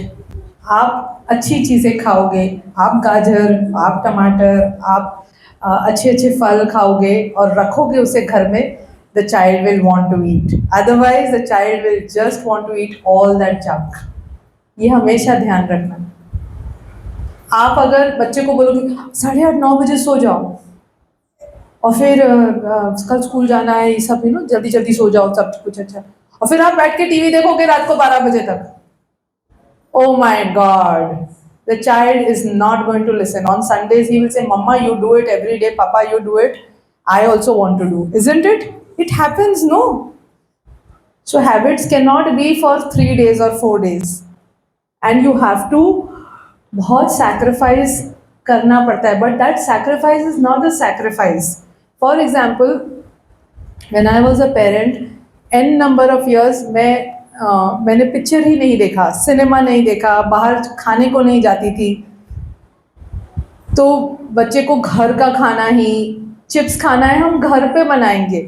Speaker 2: आप अच्छी चीज़ें खाओगे, आप गाजर, आप टमाटर, आप अच्छे अच्छे फल खाओगे और रखोगे उसे घर में, the child will want to eat. Otherwise the child will just want to eat all that junk. ये हमेशा ध्यान रखना। आप अगर बच्चे को बोलोगे 8:30-9 बजे सो जाओ और फिर कल स्कूल जाना है, ये सब जल्दी जल्दी सो जाओ, सब कुछ अच्छा, और फिर आप बैठ के टीवी देखोगे रात को 12 बजे तक, oh my god, the child is not going to listen. On Sundays he will say, mama you do it every day, papa you do it, I also want to do, isn't it? It happens, no? So habits cannot be for 3 days or 4 days, and you have to बहुत sacrifice करना पड़ता है, but that sacrifice is not a sacrifice. For example, when I was a parent, n number of years मैंने picture ही नहीं देखा, cinema नहीं देखा, बाहर खाने को नहीं जाती थी। तो बच्चे को घर का खाना ही, चिप्स खाना है हम घर पे बनाएंगे,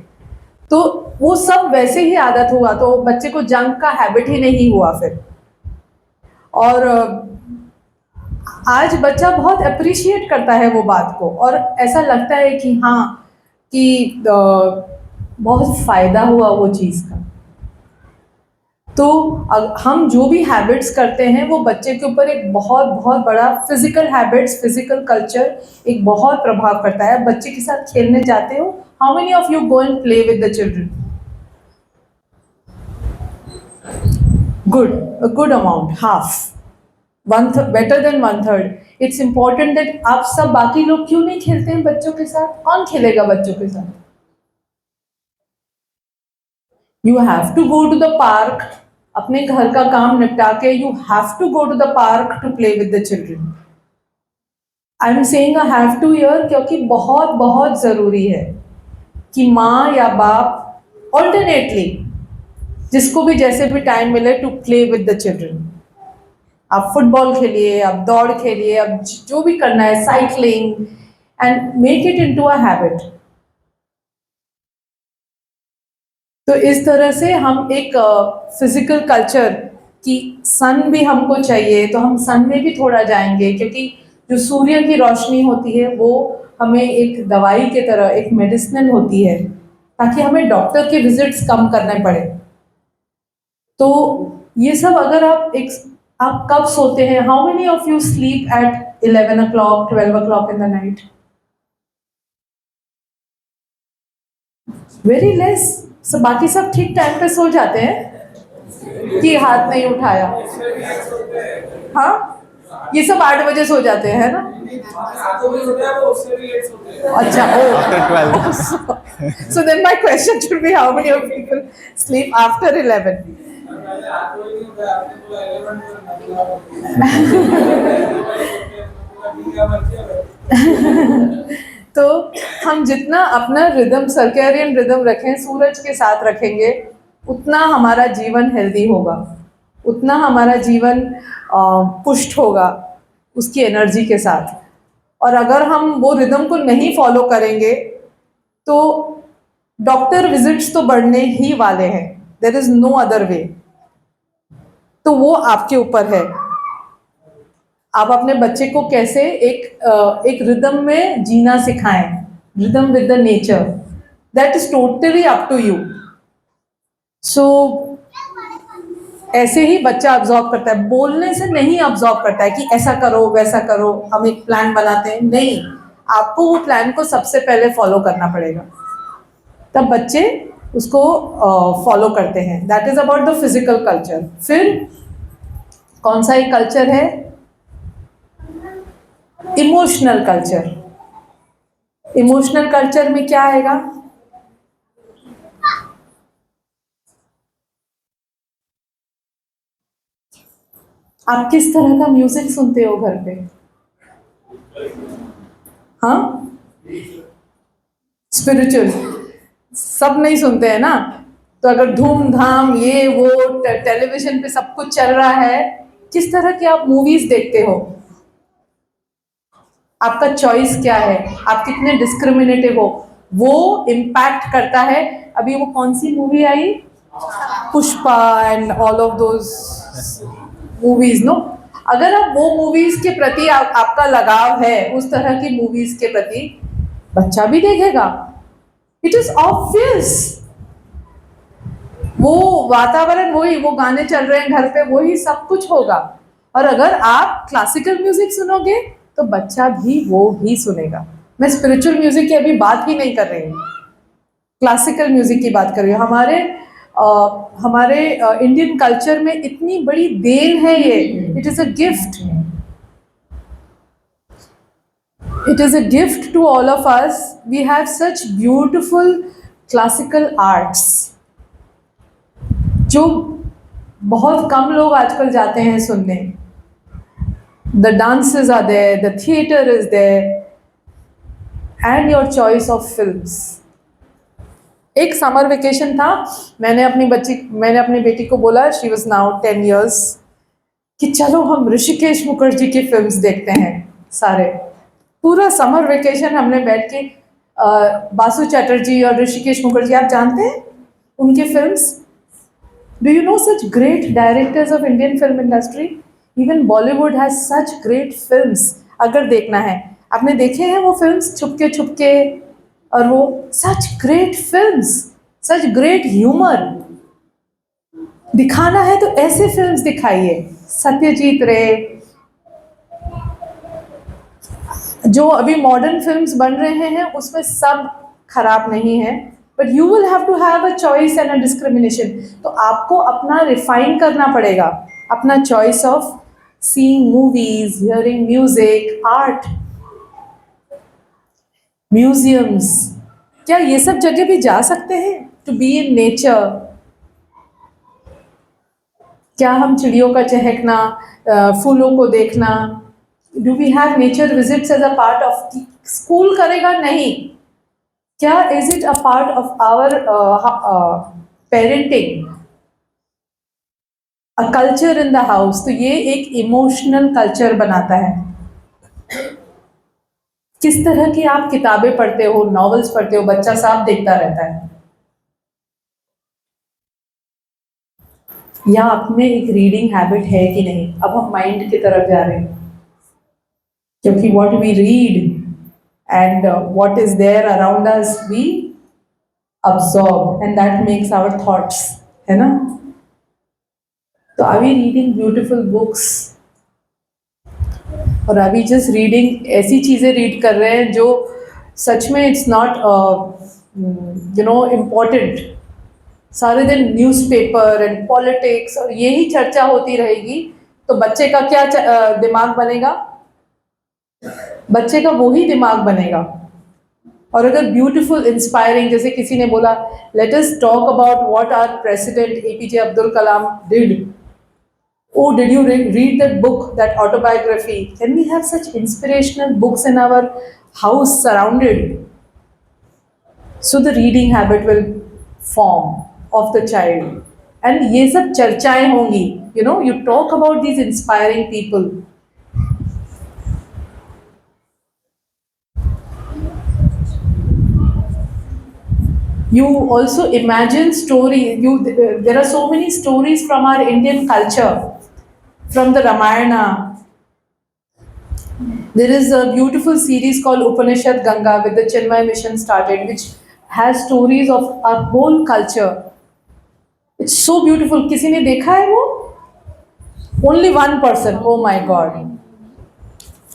Speaker 2: तो वो सब वैसे ही आदत हुआ, तो बच्चे को जंक का हैबिट ही नहीं हुआ फिर। और आज बच्चा बहुत अप्रिशिएट करता है वो बात को, और ऐसा लगता है कि हाँ कि बहुत फ़ायदा हुआ वो चीज़ का। तो हम जो भी हैबिट्स करते हैं वो बच्चे के ऊपर एक बहुत बहुत बड़ा फिजिकल हैबिट्स, फिजिकल कल्चर एक बहुत प्रभाव करता है। बच्चे के साथ खेलने जाते हो, how many of you go and play with the children? Good, a good amount, half, better than 1/3। It's important that आप सब, बाकी लोग क्यों नहीं खेलते हैं बच्चों के साथ? कौन खेलेगा बच्चों के साथ? You have to go to the park, अपने घर का काम निपटा के you have to go to the park to play with the children. I am saying I have to hear, क्योंकि बहुत बहुत ज़रूरी है कि माँ या बाप ऑल्टरनेटली, जिसको भी जैसे भी टाइम मिले, to play with the children. आप फुटबॉल खेलिए, आप दौड़ खेलिए, आप जो भी करना है, cycling, and make it into a habit. तो इस तरह से हम एक फिजिकल कल्चर की, सन भी हमको चाहिए तो हम सन में भी थोड़ा जाएंगे, क्योंकि जो सूर्य की रोशनी होती है वो हमें एक दवाई के तरह, एक मेडिसिनल होती है, ताकि हमें डॉक्टर के विजिट्स कम करने पड़े। तो ये सब अगर आप कब सोते हैं? How many of you sleep at 11 o'clock, 12 o'clock in the night? Very less. So बाकी सब ठीक टाइम पे सो जाते हैं कि हाथ नहीं उठाया? हाँ, ये सब 8 बजे सो जाते हैं, है ना? अच्छा,
Speaker 4: After 12.
Speaker 2: so then my question should be, how many of people sleep after 11? तो हम जितना अपना रिदम सर्केरियन रिदम रखें, सूरज के साथ रखेंगे, उतना हमारा जीवन हेल्दी होगा, उतना हमारा जीवन पुष्ट होगा उसकी एनर्जी के साथ। और अगर हम वो रिदम को नहीं फॉलो करेंगे तो डॉक्टर विजिट्स तो बढ़ने ही वाले हैं, there is no other way. तो वो आपके ऊपर है, आप अपने बच्चे को कैसे एक रिदम में जीना सिखाएं, rhythm with the nature, that is totally up to you. So ऐसे ही बच्चा अब्जॉर्ब करता है, बोलने से नहीं अब्जॉर्ब करता है कि ऐसा करो वैसा करो, हम एक प्लान बनाते हैं, नहीं, आपको वो प्लान को सबसे पहले फॉलो करना पड़ेगा, तब बच्चे उसको फॉलो करते हैं। That is about the physical culture. फिर कौन सा एक कल्चर है? Emotional culture. इमोशनल कल्चर में क्या आएगा? आप किस तरह का म्यूजिक सुनते हो घर पे? हाँ, स्पिरिचुअल सब नहीं सुनते हैं ना। तो अगर धूमधाम ये वो टेलीविजन पे सब कुछ चल रहा है, किस तरह की आप मूवीज देखते हो? आपका चॉइस क्या है? आप कितने डिस्क्रिमिनेटिव हो, वो इम्पैक्ट करता है। अभी वो कौन सी मूवी आई, Pushpa and all of those movies, no, अगर आप वो मूवीज के प्रति आपका लगाव है, उस तरह की मूवीज के प्रति, बच्चा भी देखेगा, इट इज ऑब्वियस। वो वातावरण वही, वो गाने चल रहे हैं घर पे, वही सब कुछ होगा। और अगर आप क्लासिकल म्यूजिक सुनोगे तो बच्चा भी वो ही सुनेगा। मैं स्पिरिचुअल म्यूजिक की अभी बात ही नहीं कर रही हूँ, क्लासिकल म्यूजिक की बात कर रही हूँ। हमारे इंडियन कल्चर में इतनी बड़ी देन है ये, it is a gift, it is a gift to all of us. We have such beautiful classical arts जो बहुत कम लोग आजकल जाते हैं सुनने। The dances are there, the theatre is there, and your choice of films. एक summer vacation था, मैंने अपनी बेटी को बोला, शी वॉज नाउ 10 years, कि चलो हम ऋषिकेश मुखर्जी की फिल्म्स देखते हैं सारे। पूरा समर वेकेशन हमने बैठ के बासु चैटर्जी और ऋषिकेश मुखर्जी, आप जानते हैं उनके films? Do you know such great directors of Indian film industry? Even Bollywood has such great films. अगर देखना है, आपने देखे हैं वो फिल्म्स छुपके छुपके, और वो सच great films, such great humour. दिखाना है तो ऐसे फिल्म्स दिखाइए। सत्यजीत रे, जो अभी मॉडर्न फिल्म्स बन रहे हैं उसमें सब खराब नहीं है, but you will have to have a choice and a discrimination. तो आपको अपना रिफाइन करना पड़ेगा, अपना choice of seeing movies, hearing music, art, museums. क्या ये सब जगह भी जा सकते हैं? To be in nature. क्या हम चिड़ियों का चहकना, फूलों को देखना, do we have nature visits as a part of? School करेगा नहीं, क्या is it a part of our parenting, a culture in the house? तो ये एक इमोशनल कल्चर बनाता है। किस तरह की आप किताबें पढ़ते हो, नॉवेल्स पढ़ते हो, बच्चा साफ देखता रहता है, या आप में एक रीडिंग हैबिट है कि नहीं? अब हम माइंड की तरफ जा रहे हैं, क्योंकि what we read and what is there around us we absorb, and that makes our thoughts, है ना? तो are we reading beautiful books, और अभी जस्ट रीडिंग ऐसी चीज़ें रीड कर रहे हैं जो सच में इट्स नॉट इम्पॉर्टेंट। सारे दिन न्यूज़पेपर एंड पॉलिटिक्स और यही चर्चा होती रहेगी, तो बच्चे का क्या दिमाग बनेगा? बच्चे का वही दिमाग बनेगा। और अगर ब्यूटीफुल, इंस्पायरिंग, जैसे किसी ने बोला, let us talk about what our president APJ Abdul Kalam did. Oh, did you read that book, that autobiography? Can we have such inspirational books in our house surrounded? So the reading habit will form of the child. And ये सब चर्चाएं होंगी. You know, you talk about these inspiring people. You also imagine story. There are so many stories from our Indian culture, from the Ramayana. There is a beautiful series called Upanishad Ganga with the Chinmay Mission started, which has stories of our whole culture. It's so beautiful. किसी ने देखा है वो? Only one person. Oh my God.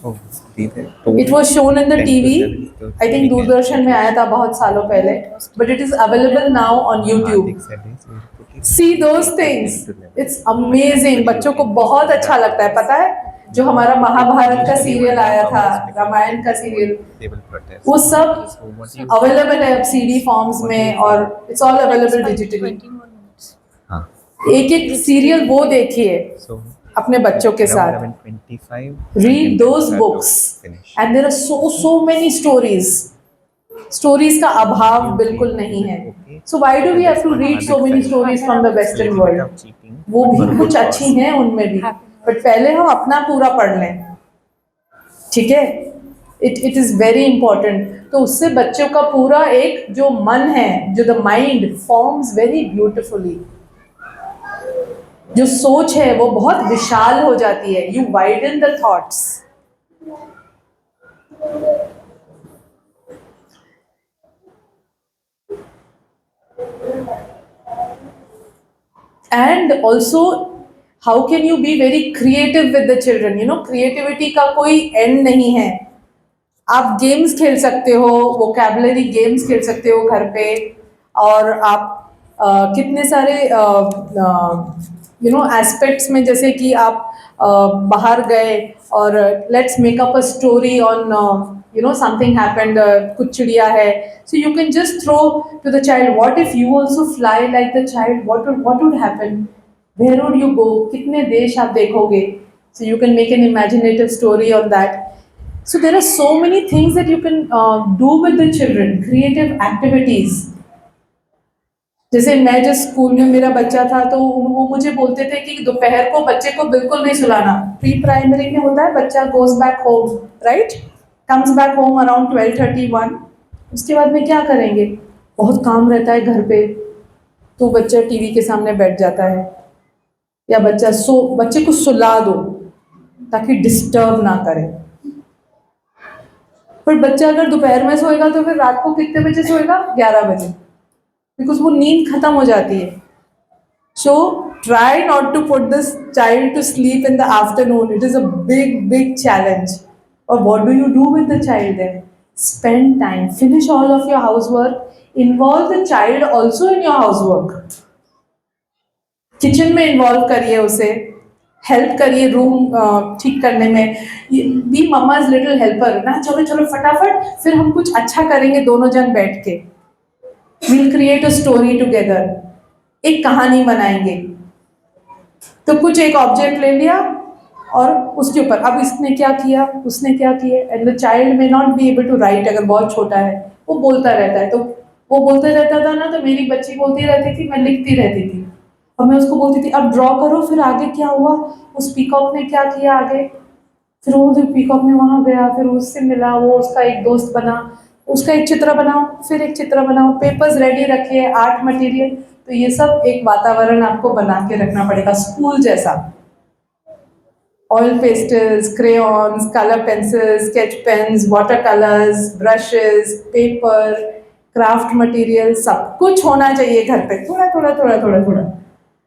Speaker 4: Oh,
Speaker 2: It was shown in the TV. I think Doordarshan में आया था बहुत सालों पहले. But it is available now on YouTube. See those things. It's amazing. बच्चों को बहुत अच्छा लगता है. पता है? जो हमारा महाभारत का सीरियल आया था, रामायण का सीरियल, वो सब अवेलेबल है अब CD फॉर्म्स में और it's all available digitally. एक एक सीरियल वो देखिए अपने बच्चों के साथ. Read those books and there are so many stories. Stories का अभाव बिल्कुल नहीं है. So why do we have to read so many stories from the Western world? वो भी कुछ अच्छी हैं उनमें भी, but पहले हम अपना पूरा पढ़ लें. ठीक है? It is very important. तो उससे बच्चों का पूरा एक जो मन है, जो the mind forms very beautifully. जो सोच है वो बहुत विशाल हो जाती है. You widen the thoughts. And also, how can you be very creative with the children? You know, creativity का कोई end नहीं है. आप गेम्स खेल सकते हो, वोकैबुलरी गेम्स खेल सकते हो घर पे, और आप कितने सारे एस्पेक्ट्स में, जैसे कि आप बाहर गए और let's make up a story on something happened, कुछ चिड़िया है, so you can just throw to the child, what if you also fly like the child, what would happen, where would you go, कितने देश आप देखोगे, so you can make an imaginative story on that. So there are so many things that you can do with the children, creative activities. जैसे मैं जिस school में मेरा बच्चा था तो वो मुझे बोलते थे कि दोपहर को बच्चे को बिल्कुल नहीं सुलाना. प्री प्राइमरी में होता है, बच्चा goes back home, right, comes back home around 12:31. उसके बाद में क्या करेंगे? बहुत काम रहता है घर पे, तो बच्चा टीवी के सामने बैठ जाता है, या बच्चे को सुला दो ताकि डिस्टर्ब ना करे. पर बच्चा अगर दोपहर में सोएगा तो फिर रात को कितने बजे सोएगा? 11 बजे, बिकॉज वो नींद खत्म हो जाती है. So try not to put this child to sleep in the afternoon. It is a big challenge. और what do you do with the child then? Spend time, finish all of your house work, involve the child also in your house work. Kitchen में involve करिए उसे, help करिए room ठीक करने में. B mamma's little helper ना, चलो चलो फटाफट, फिर हम कुछ अच्छा करेंगे दोनों जन बैठ के. We'll create a story together. एक कहानी बनाएंगे. तो कुछ एक ऑब्जेक्ट ले लिया और उसके ऊपर अब इसने क्या किया, उसने क्या किया, and the child may not be able to write. अगर बहुत छोटा है, वो बोलता रहता है, तो वो बोलते रहता था ना, तो मेरी बच्ची बोलती रहती थी, मैं लिखती रहती थी. और मैं उसको बोलती थी अब ड्रॉ करो, फिर आगे क्या हुआ, उस पीकॉक ने क्या किया आगे, फिर वो पीकॉक ने वहाँ गया, फिर उससे मिला, वो उसका एक दोस्त बना, उसका एक चित्र बनाओ, फिर एक चित्र बनाओ, पेपर्स रेडी रखिए, आर्ट मटेरियल. तो ये सब एक वातावरण आपको बना के रखना पड़ेगा, स्कूल जैसा. Oil pastels, crayons, colour pencils, sketch pens, water colours, brushes, paper, craft material, सब कुछ होना चाहिए घर पे, थोड़ा थोड़ा थोड़ा थोड़ा थोड़ा.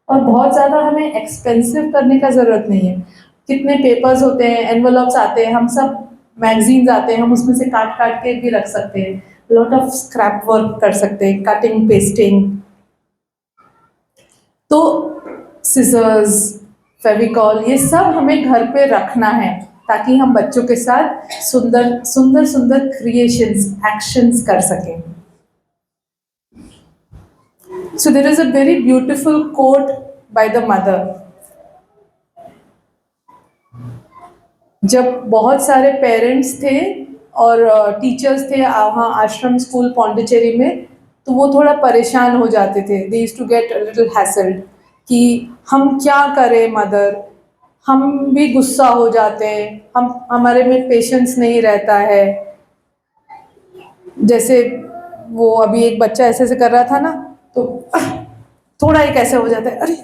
Speaker 2: और बहुत ज़्यादा हमें एक्सपेंसिव करने का ज़रूरत नहीं है. कितने पेपर्स होते हैं, एनवलप्स आते हैं, हम सब मैगजीन्स आते हैं, हम उसमें से काट काट के भी रख सकते हैं. लॉट ऑफ स्क्रैप वर्क कर सकते हैं, कटिंग, पेस्टिंग. तो सिजर्स, फेविकॉल, ये सब हमें घर पे रखना है ताकि हम बच्चों के साथ सुंदर सुंदर सुंदर क्रिएशंस, एक्शंस कर सकें. So there is a very beautiful quote by the mother. जब बहुत सारे पेरेंट्स थे और टीचर्स थे वहाँ आश्रम स्कूल पौंडीचेरी में, तो वो थोड़ा परेशान हो जाते थे. They used to get a little hassled कि हम क्या करें मदर, हम भी गुस्सा हो जाते हैं, हमारे में पेशेंस नहीं रहता है. जैसे वो अभी एक बच्चा ऐसे ऐसे कर रहा था ना, तो थोड़ा एक ऐसे हो जाता है, अरे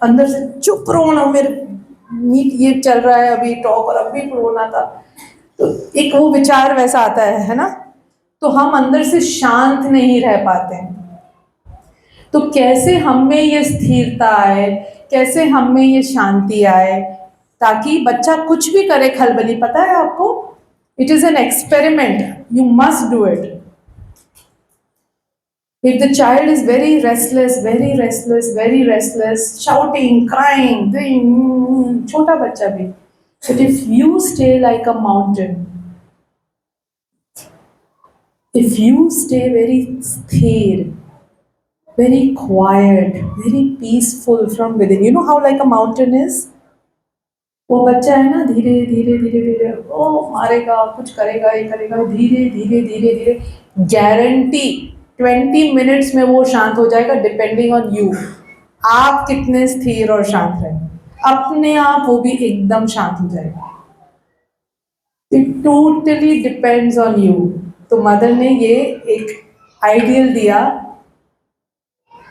Speaker 2: अंदर से चुप रहो ना, मेरे मीट ये चल रहा है अभी टॉक और अभी रोना था. तो एक वो विचार वैसा आता है ना, तो हम अंदर से शांत नहीं रह पाते हैं. तो कैसे हम में ये स्थिरता आए, कैसे हम में ये शांति आए, ताकि बच्चा कुछ भी करे खलबली, पता है आपको, it is an experiment, you must do it. If the child is very restless, very restless, very restless, shouting, crying, doing, छोटा बच्चा भी, but if you stay like a mountain, if you stay very sthir, very quiet, very peaceful from within, you know how like a mountain is? वो बच्चा है ना, धीरे धीरे धीरे धीरे ओ मारेगा, कुछ करेगा, ये करेगा, धीरे धीरे धीरे धीरे, गारंटी 20 मिनट्स में वो शांत हो जाएगा, डिपेंडिंग ऑन यू. आप कितने स्थिर और शांत रहें, अपने आप वो भी एकदम शांत हो जाएगा. It totally depends on you. तो मदर ने ये एक आइडियल दिया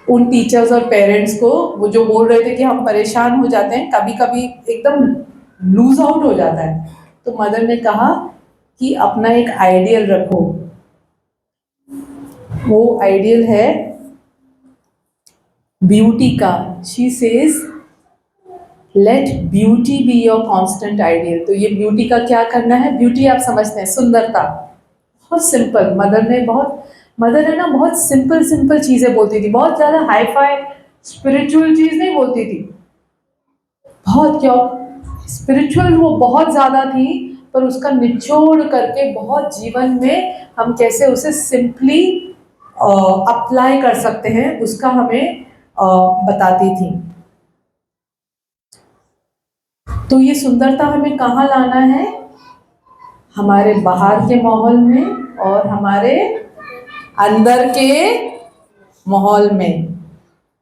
Speaker 2: उन टीचर्स और पेरेंट्स को, वो जो बोल रहे थे कि हम परेशान हो जाते हैं, कभी कभी एकदम लूज आउट हो जाता है. तो मदर ने कहा कि अपना एक आइडियल रखो. वो आइडियल है ब्यूटी का. She says late beauty be your constant ideal. तो ये ब्यूटी का क्या करना है? ब्यूटी आप समझते हैं, सुंदरता. बहुत सिंपल. मदर है ना, बहुत सिंपल सिंपल चीजें बोलती थी, बहुत ज्यादा हाई फाई स्पिरिचुअल चीज नहीं बोलती थी. बहुत क्यों स्पिरिचुअल वो बहुत ज्यादा थी, पर उसका निचोड़ करके बहुत जीवन में हम कैसे उसे सिंपली अप्लाई कर सकते हैं, उसका हमें बताती थी. तो ये सुंदरता हमें कहाँ लाना है? हमारे बाहर के माहौल में और हमारे अंदर के माहौल में.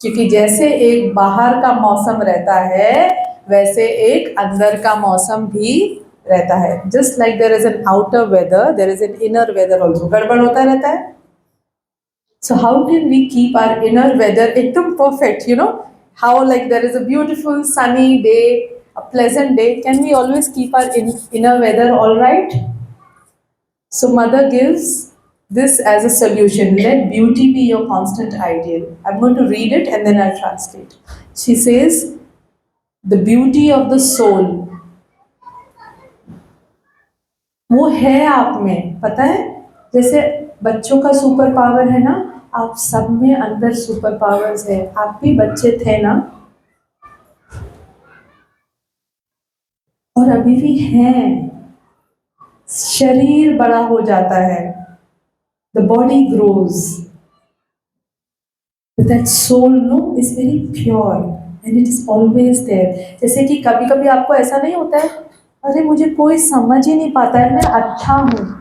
Speaker 2: क्योंकि जैसे एक बाहर का मौसम रहता है, वैसे एक अंदर का मौसम भी रहता है. Just like there is an outer weather, there is an inner weather also. गड़बड़ होता रहता है. So how can we keep our inner weather एकदम perfect? You know how like there is a beautiful sunny day, a pleasant day. Can we always keep our inner weather all right? So mother gives this as a solution. Let beauty be your constant ideal. I'm going to read it and then I'll translate. She says, the beauty of the soul. वो है आप में, पता है? जैसे बच्चों का super power है ना, आप सब में अंदर सुपर पावर्स है. आप भी बच्चे थे ना, और अभी भी हैं. शरीर बड़ा हो जाता है, the body grows, that soul no is very pure and it is always there. जैसे कि कभी कभी आपको ऐसा नहीं होता है, अरे मुझे कोई समझ ही नहीं पाता है, मैं अच्छा हूँ,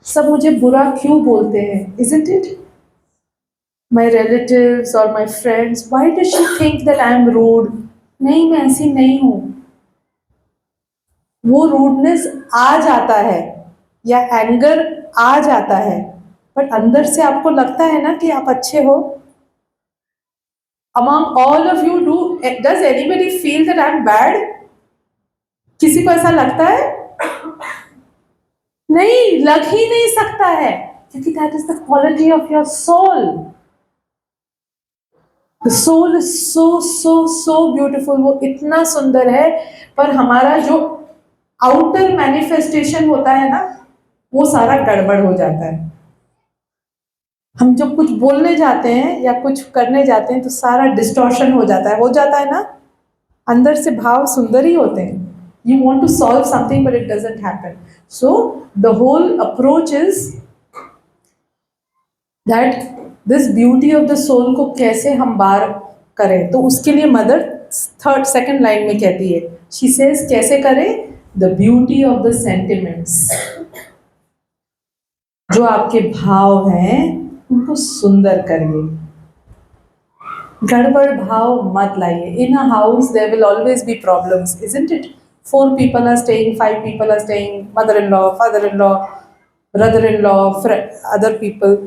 Speaker 2: सब मुझे बुरा क्यों बोलते हैं? Isn't it? My relatives or my friends, why does she think that I am rude? नहीं, मैं ऐसी नहीं हूँ. वो रूडनेस आ जाता है या एंगर आ जाता है, बट अंदर से आपको लगता है ना कि आप अच्छे हो. Among all of you, does anybody feel that I am bad? किसी को ऐसा लगता है? नहीं, लग ही नहीं सकता है, क्योंकि that is the quality of your soul. The soul is so so so beautiful. वो इतना सुंदर है, पर हमारा जो आउटर मैनिफेस्टेशन होता है ना, वो सारा गड़बड़ हो जाता है. हम जब कुछ बोलने जाते हैं या कुछ करने जाते हैं तो सारा डिस्टॉर्शन हो जाता है ना. अंदर से भाव सुंदर ही होते हैं. You want to solve something but it doesn't happen. So the whole approach is that this beauty of the soul को कैसे हम बार करें. तो उसके लिए मदर सेकंड लाइन में कहती है, she says कैसे करें? The beauty of the sentiments. जो आपके भाव हैं उनको सुंदर करिए, गड़बड़ भाव मत लाइए. In a house there will always be problems, isn't it? 4 people are staying, 5 people are staying, mother-in-law, father-in-law, brother-in-law, other people.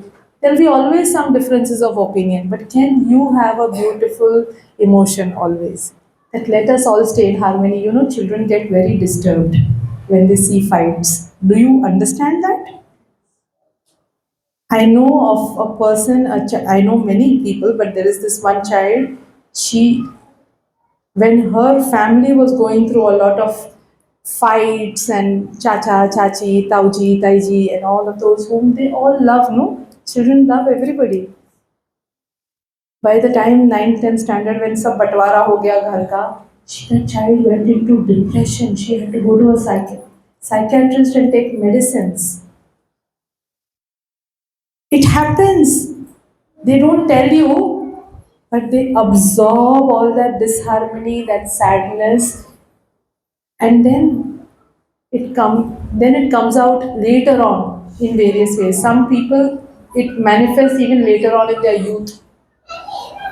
Speaker 2: There will be always some differences of opinion, but can you have a beautiful emotion always? That let us all stay in harmony. You know, children get very disturbed when they see fights. Do you understand that? I know of a person, I know many people, but there is this one child. When her family was going through a lot of fights and chacha, chachi, tauji, taiji, and all of those whom they all love, no? Children love everybody. By the time 9th, 10th standard, when sab batwara ho gaya ghar ka, that child went into depression. She had to go to a psychiatrist and take medicines. It happens. They don't tell you, but they absorb all that disharmony, that sadness, and then it comes out later on in various ways. Some people, it manifests even later on in their youth,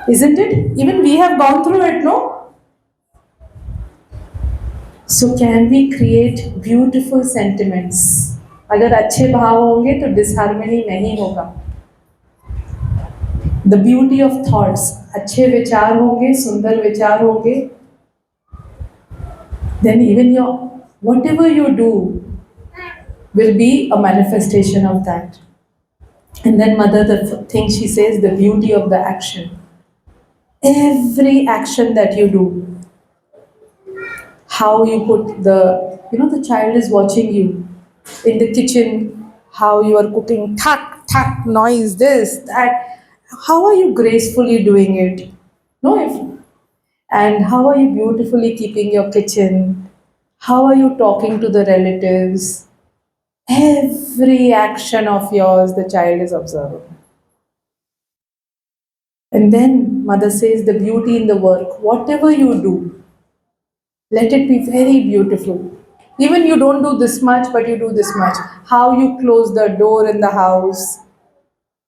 Speaker 2: isn't it? Even we have gone through it, no? So can we create beautiful sentiments? अगर अच्छे भाव होंगे तो disharmony नहीं होगा. The beauty of thoughts, अच्छे विचार होंगे, सुंदर विचार होंगे, then even your whatever you do will be a manifestation of that. And then mother, the thing she says, the beauty of the action. Every action that you do, how you put the child is watching you in the kitchen, how you are cooking, thak thak noise, this that, how are you gracefully doing it? No, and how are you beautifully keeping your kitchen? How are you talking to the relatives? Every action of yours the child is observing. And then mother says the beauty in the work, whatever you do, let it be very beautiful. Even you don't do this much, but you do this much. How you close the door in the house,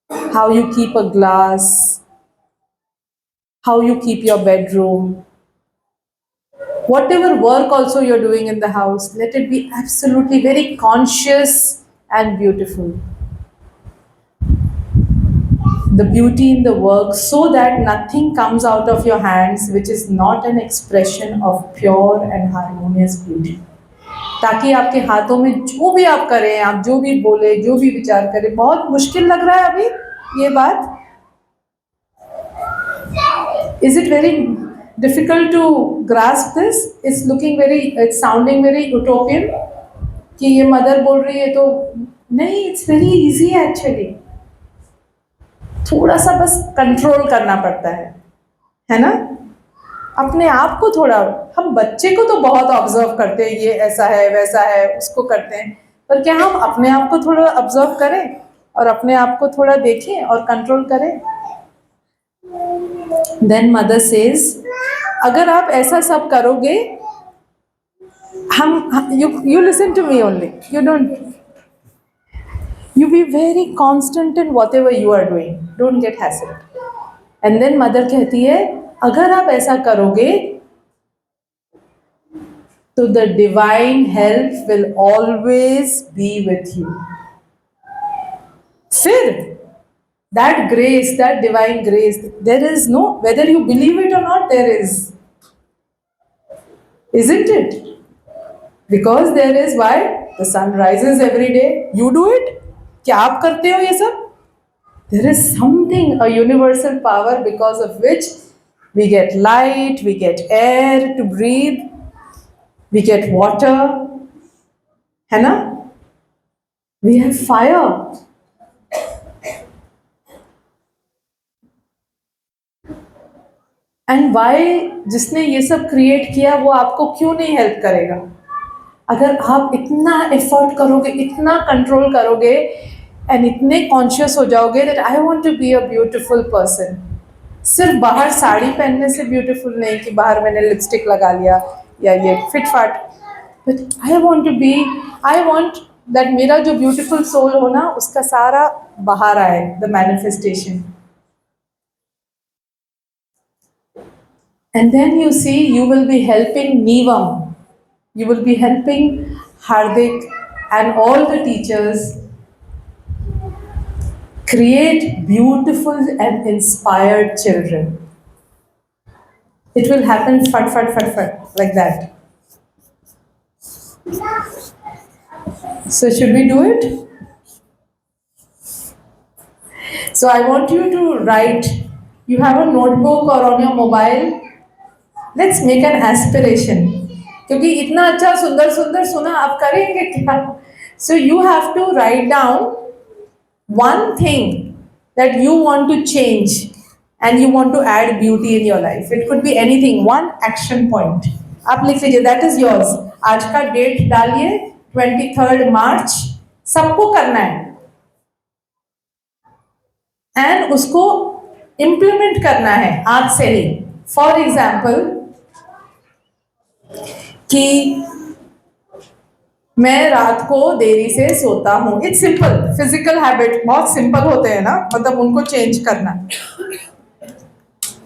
Speaker 2: how you keep a glass, how you keep your bedroom. Whatever work also you're doing in the house, let it be absolutely very conscious and beautiful. The beauty in the work, so that nothing comes out of your hands which is not an expression of pure and harmonious beauty. ताकि आपके हाथों में जो भी आप करें, आप जो भी बोले, जो भी विचार करें, बहुत मुश्किल लग रहा है अभी ये बात? Is it very difficult to grasp this? It's sounding very utopian कि ये मदर बोल रही है तो नहीं, it's very easy actually. थोड़ा सा बस कंट्रोल करना पड़ता है ना? अपने आप को थोड़ा, हम बच्चे को तो बहुत ऑब्जर्व करते हैं, ये ऐसा है वैसा है, उसको करते हैं, पर क्या हम अपने आप को थोड़ा ऑब्जर्व करें और अपने आप को थोड़ा देखें और कंट्रोल करें? देन मदर सेज, अगर आप ऐसा सब करोगे, you listen to me only, you be very constant in whatever you are doing, don't get hassled. And then mother कहती है, अगर आप ऐसा करोगे तो the divine help will always be with you. फिर that grace, that divine grace, there is no, whether you believe it or not, there is, isn't it? Because there is, why the sun rises every day. You do it? क्या आप करते हो ये सब? There is something, a universal power because of which we get light, we get air to breathe, we get water, है ना? We have fire. And why, जिसने ये सब क्रिएट किया वो आपको क्यों नहीं हेल्प करेगा? अगर आप इतना एफर्ट करोगे, इतना कंट्रोल करोगे एंड इतने कॉन्शियस हो जाओगे that I want to be a beautiful person, सिर्फ बाहर साड़ी पहनने से ब्यूटीफुल नहीं कि बाहर मैंने लिपस्टिक लगा लिया या ये फिट फाट, बट आई वांट दैट मेरा जो ब्यूटीफुल सोल हो ना उसका सारा बाहर आए, the manifestation. And then you see, you will be helping Nivam, you will be helping Hardik and all the teachers create beautiful and inspired children. It will happen like that. So should we do it? So I want you to write, you have a notebook or on your mobile, let's make an aspiration. क्योंकि इतना अच्छा सुंदर सुंदर सुना, आप करेंगे क्या? So you have to write down one thing that you want to change and you want to add beauty in your life. It could be anything, one action point. आप लिख लीजिए, that is yours. आज का date डालिए 23rd March, सबको करना है and उसको इम्प्लीमेंट करना है आज से ही. फॉर एग्जाम्पल कि मैं रात को देरी से सोता हूँ. इट्स सिंपल, फिजिकल हैबिट बहुत सिंपल होते हैं ना, मतलब उनको चेंज करना.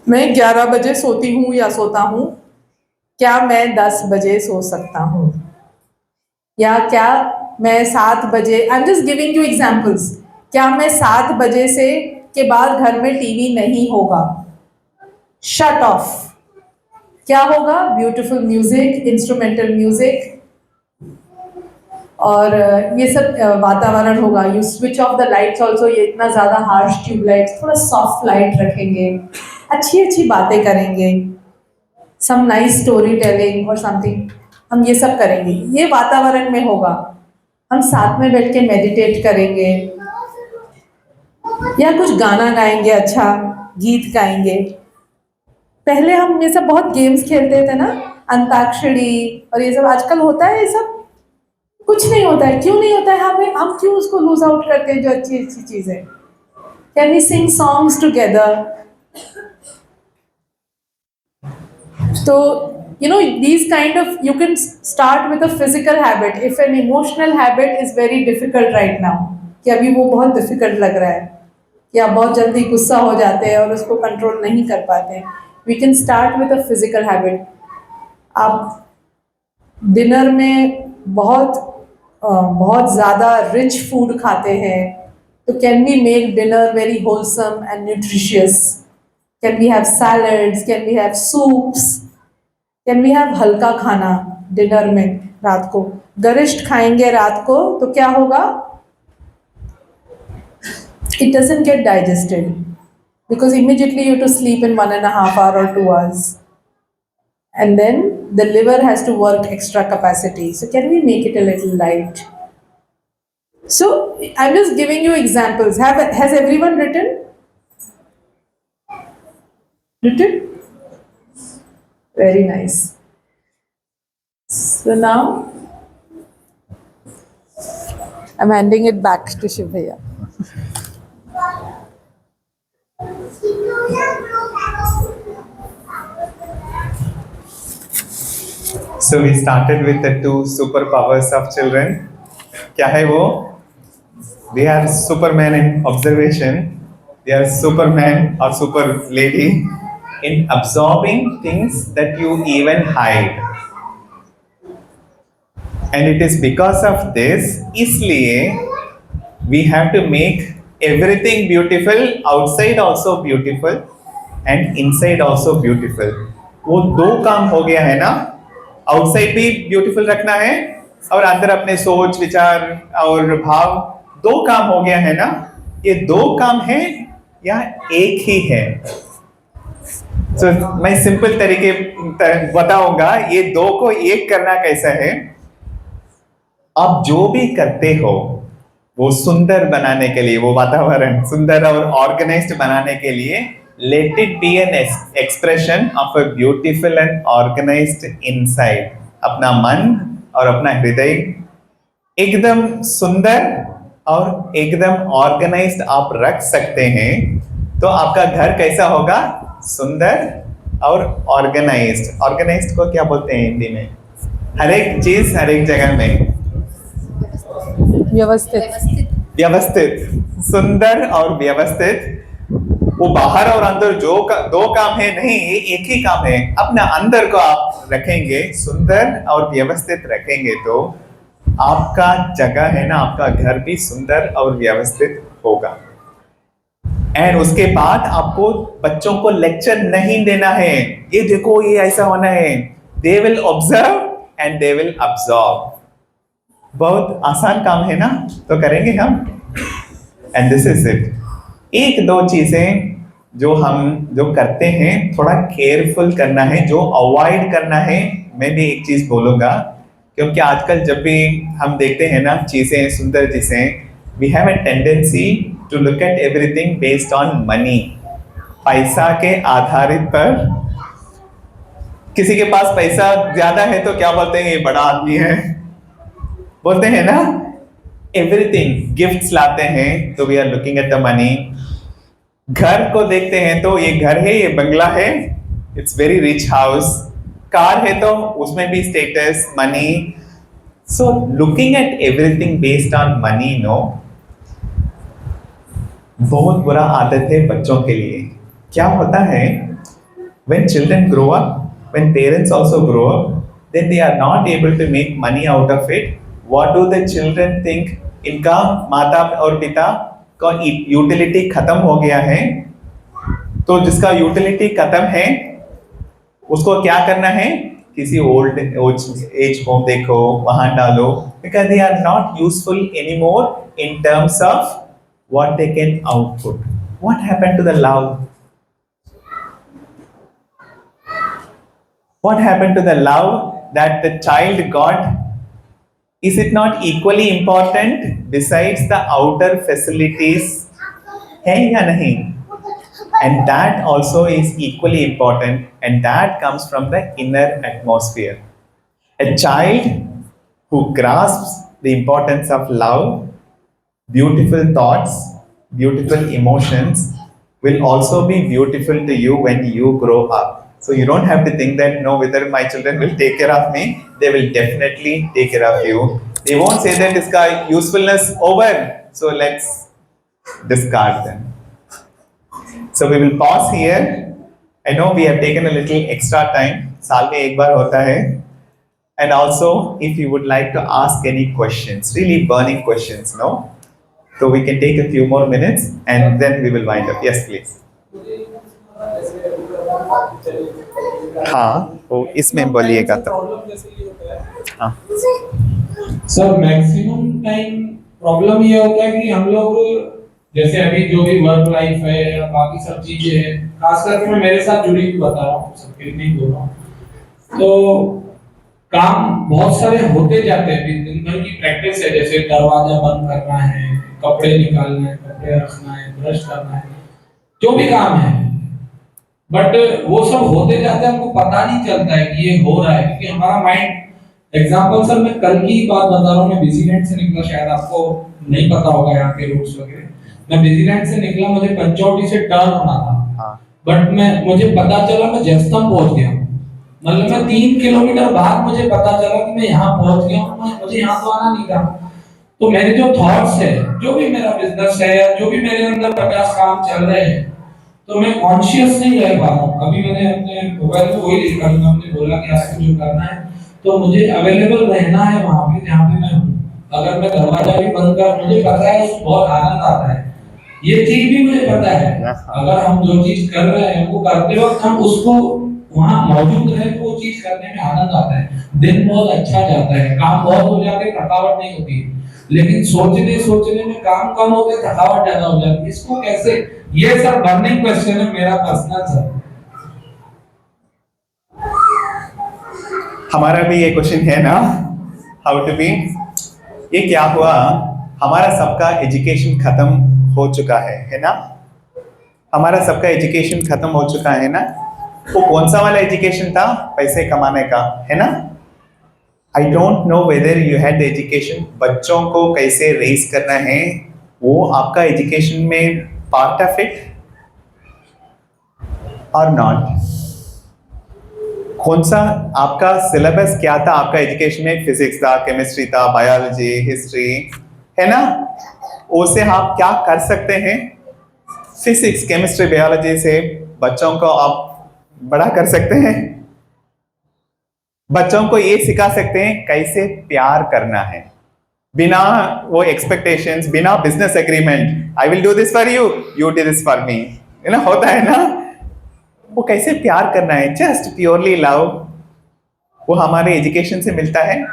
Speaker 2: मैं 11 बजे सोती हूँ या सोता हूँ, क्या मैं 10 बजे सो सकता हूँ? या क्या मैं 7 बजे, I am just giving you examples, क्या मैं 7 बजे से के बाद घर में टीवी नहीं होगा, शट ऑफ. क्या होगा? ब्यूटीफुल म्यूजिक, इंस्ट्रूमेंटल म्यूजिक और ये सब वातावरण होगा. You switch off the lights also, ये इतना ज़्यादा हार्श ट्यूबलाइट्स, थोड़ा सॉफ्ट लाइट रखेंगे, अच्छी अच्छी बातें करेंगे, सम नाइस स्टोरी टेलिंग और समथिंग, हम ये सब करेंगे. ये वातावरण में होगा. हम साथ में बैठ के मेडिटेट करेंगे या कुछ गाना गाएंगे, अच्छा गीत गाएंगे. पहले हम ये सब बहुत गेम्स खेलते थे ना, अंताक्षरी और ये सब. आजकल होता है ये सब? कुछ नहीं होता है. क्यों नहीं होता है? हम क्यों उसको लूज आउट करते हैं जो अच्छी अच्छी चीज़ है? Can we sing songs together? तो these kind of, you can start with a physical habit. If an emotional habit is very difficult right now, कि अभी वो बहुत डिफिकल्ट लग रहा है, कि आप बहुत जल्दी गुस्सा हो जाते हैं और उसको कंट्रोल नहीं कर पाते हैं, we can start with a physical habit. आप डिनर में बहुत ज़्यादा रिच फूड खाते हैं, तो can we make dinner very wholesome and nutritious? Can we have salads? Can we have soups? Can we have हल्का खाना डिनर में? रात को गरिष्ठ खाएंगे रात को तो क्या होगा? It doesn't get digested because immediately you have to sleep in 1.5 hours or 2 hours, and then the liver has to work extra capacity. So can we make it a little light? So I'm just giving you examples. Has everyone written? Very nice. So now I'm handing it back to Shiv Bhaiya.
Speaker 4: So we started with the 2 superpowers of children. क्या है वो? They are superman in observation. They are superman or super lady in absorbing things that you even hide. And it is because of this, इसलिए we have to make everything beautiful, outside also beautiful and inside also beautiful. वो 2 काम हो गया है ना, outside भी beautiful रखना है और अंदर अपने सोच विचार और भाव, 2 काम हो गया है ना. ये 2 काम है या एक ही है? So, मैं सिंपल तरीके बताऊंगा ये 2 को एक करना कैसा है. आप जो भी करते हो वो सुंदर बनाने के लिए, वो वातावरण सुंदर और ऑर्गेनाइज्ड बनाने के लिए, let it be an expression of a beautiful and organized inside. अपना मन और अपना हृदय एकदम सुंदर और एकदम ऑर्गेनाइज्ड आप रख सकते हैं, तो आपका घर कैसा होगा? सुंदर और ऑर्गेनाइज्ड. ऑर्गेनाइज्ड को क्या बोलते हैं हिंदी में? हर एक चीज हर एक जगह में
Speaker 2: व्यवस्थित।
Speaker 4: व्यवस्थित, सुंदर और व्यवस्थित। वो बाहर और अंदर दो काम है नहीं, ये एक ही काम है। अपना अंदर को आप रखेंगे सुंदर और व्यवस्थित रखेंगे तो आपका जगह है ना, आपका घर भी सुंदर और व्यवस्थित होगा। एंड उसके बाद आपको बच्चों को लेक्चर नहीं देना है, ये देखो ये ऐसा होना है। They will observe and they will absorb. बहुत आसान काम है ना, तो करेंगे हम। And this is it. एक दो चीजें जो करते हैं थोड़ा केयरफुल करना है, जो अवॉइड करना है। मैं भी एक चीज बोलूंगा, क्योंकि आजकल जब भी हम देखते हैं ना चीजें, सुंदर चीजें, we have a tendency to look at everything based on money. पैसा के आधारित पर, किसी के पास पैसा ज्यादा है तो क्या बोलते हैं, ये बड़ा आदमी है, बोलते हैं ना। एवरीथिंग, गिफ्ट्स लाते हैं तो we are looking at the money. घर को देखते हैं तो ये घर है, ये बंगला है, it's very rich house. Car है तो उसमें भी status, money. So looking at everything based on money, no, बहुत बुरा आदत है बच्चों के लिए। क्या होता है, when children grow up, when parents also grow up, then they are not able to make money out of it. What do the children think? इनका माता और पिता का यूटिलिटी खत्म हो गया है, तो जिसका यूटिलिटी खत्म है उसको क्या करना है, किसी ओल्ड एज होम देखो, वहां डालो, because they are not useful anymore in terms of what they can output. What happened to the love? What happened to the love that the child got? Is it not equally important besides the outer facilities? है या नहीं? And that also is equally important, and that comes from the inner atmosphere. A child who grasps the importance of love, beautiful thoughts, beautiful emotions will also be beautiful to you when you grow up. So you don't have to think that, no, whether my children will take care of me. They will definitely take care of you. They won't say that iska usefulness over, so let's discard them. So we will pause here. I know we have taken a little extra time. साल में एक बार होता है. And also, if you would like to ask any questions, really burning questions, no? So we can take a few more minutes and then we will wind up. Yes, please. हाँ, वो इसमें बोलिएगा तो। हाँ।
Speaker 7: सर मैक्सिमम टाइम प्रॉब्लम ये होता है कि हम लोग, जैसे अभी जो भी वर्क लाइफ है या बाकी सब चीजें हैं, खास करके मैं मेरे साथ जुड़ी हुई बता रहा हूँ, सबके लिए नहीं बोल रहा हूँ, तो काम बहुत सारे होते जाते हैं। दिन भर की प्रैक्टिस है, जैसे दरवाजा बंद करना है, कपड़े निकालना है, कपड़े रखना है, ब्रश करना है, जो भी काम है, बट वो सब होते जाते हैं, हमको पता नहीं चलता है कि ये हो रहा है, क्योंकि हमारा माइंड, एग्जांपल सर मैं कल की बात बता रहा हूँ, मैं बिजीनेट से निकला, शायद आपको नहीं पता होगा यहाँ के रूट्स वगैरह, मैं बिजीनेट से निकला, मुझे पंचवटी से टर्न होना था, बट मुझे पता चला मैं जयस्तंभ पहुंच गया। मतलब मैं 3 किलोमीटर बाद मुझे पता चला कि मैं यहाँ पहुंच गया हूँ, मुझे यहाँ तो आना नहीं था। तो मेरे जो थॉट्स है, जो भी मेरा बिजनेस है या जो भी मेरे अंदर 50 काम चल रहे हैं, तो मैं कॉन्शियस नहीं रह पा रहा हूँ। अभी मैंने अपने मोबाइल में वही लिखा, हमने बोला कि आपको जो करना है, तो मुझे अवेलेबल रहना है वहां पे जहाँ पे मैं हूँ। अगर मैं दरवाजा भी बंद कर, मुझे पता है उसको बहुत आनंद आता है, ये चीज भी मुझे पता है। अगर हम जो चीज कर रहे हैं वो करते वक्त हम उसको वहां मौजूद रहे तो वो चीज करने में आनंद आता है, दिन बहुत अच्छा जाता है, काम बहुत हो जाते हैं, थकावट नहीं होती। लेकिन सोचने में काम कम होते, थकावट ज्यादा हो जाती है। इसको कैसे, ये सर बर्निंग क्वेश्चन है मेरा पर्सनल सर।
Speaker 4: हमारा भी ये क्वेश्चन है ना, हाउ टू बी। ये क्या हुआ, हमारा सबका एजुकेशन खत्म हो चुका है ना, हमारा सबका एजुकेशन खत्म हो चुका है ना। वो कौन सा वाला एजुकेशन था, पैसे कमाने का, है ना। I don't know whether you had education, बच्चों को कैसे रेस करना है, वो आपका एजुकेशन में पार्ट ऑफ इट और नॉट। कौन सा आपका सिलेबस क्या था आपका एजुकेशन में, फिजिक्स था, केमिस्ट्री था, बायोलॉजी, हिस्ट्री, है ना, उससे आप क्या कर सकते हैं? फिजिक्स, केमिस्ट्री, बायोलॉजी से बच्चों को आप बड़ा कर सकते हैं। बच्चों को ये सिखा सकते हैं कैसे प्यार करना है, बिना वो एक्सपेक्टेशंस, बिना business agreement, I will do this for you, you do this for me, है ना, होता है ना, वो कैसे प्यार करना है, जस्ट प्योरली लव, वो हमारे एजुकेशन से मिलता है।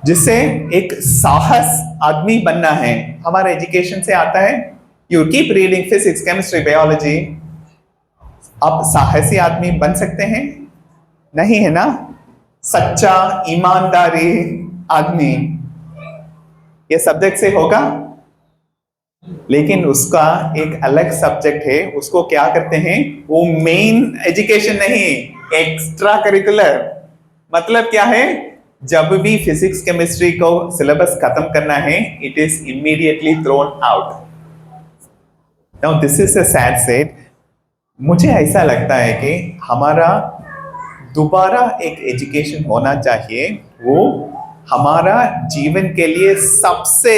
Speaker 4: जिससे एक साहस आदमी बनना है, हमारे एजुकेशन से आता है। You keep reading physics, chemistry, biology, आप साहसी आदमी बन सकते हैं, नहीं है ना? सच्चा ईमानदारी आदमी ये सब्जेक्ट से होगा, लेकिन उसका एक अलग सब्जेक्ट है, उसको क्या करते हैं, वो मेन एजुकेशन नहीं, एक्स्ट्रा करिकुलर। मतलब क्या है, जब भी फिजिक्स केमिस्ट्री को सिलेबस खत्म करना है, it is immediately thrown out. Now this is a sad set. मुझे ऐसा लगता है कि हमारा दोबारा एक एजुकेशन होना चाहिए, वो हमारा जीवन के लिए सबसे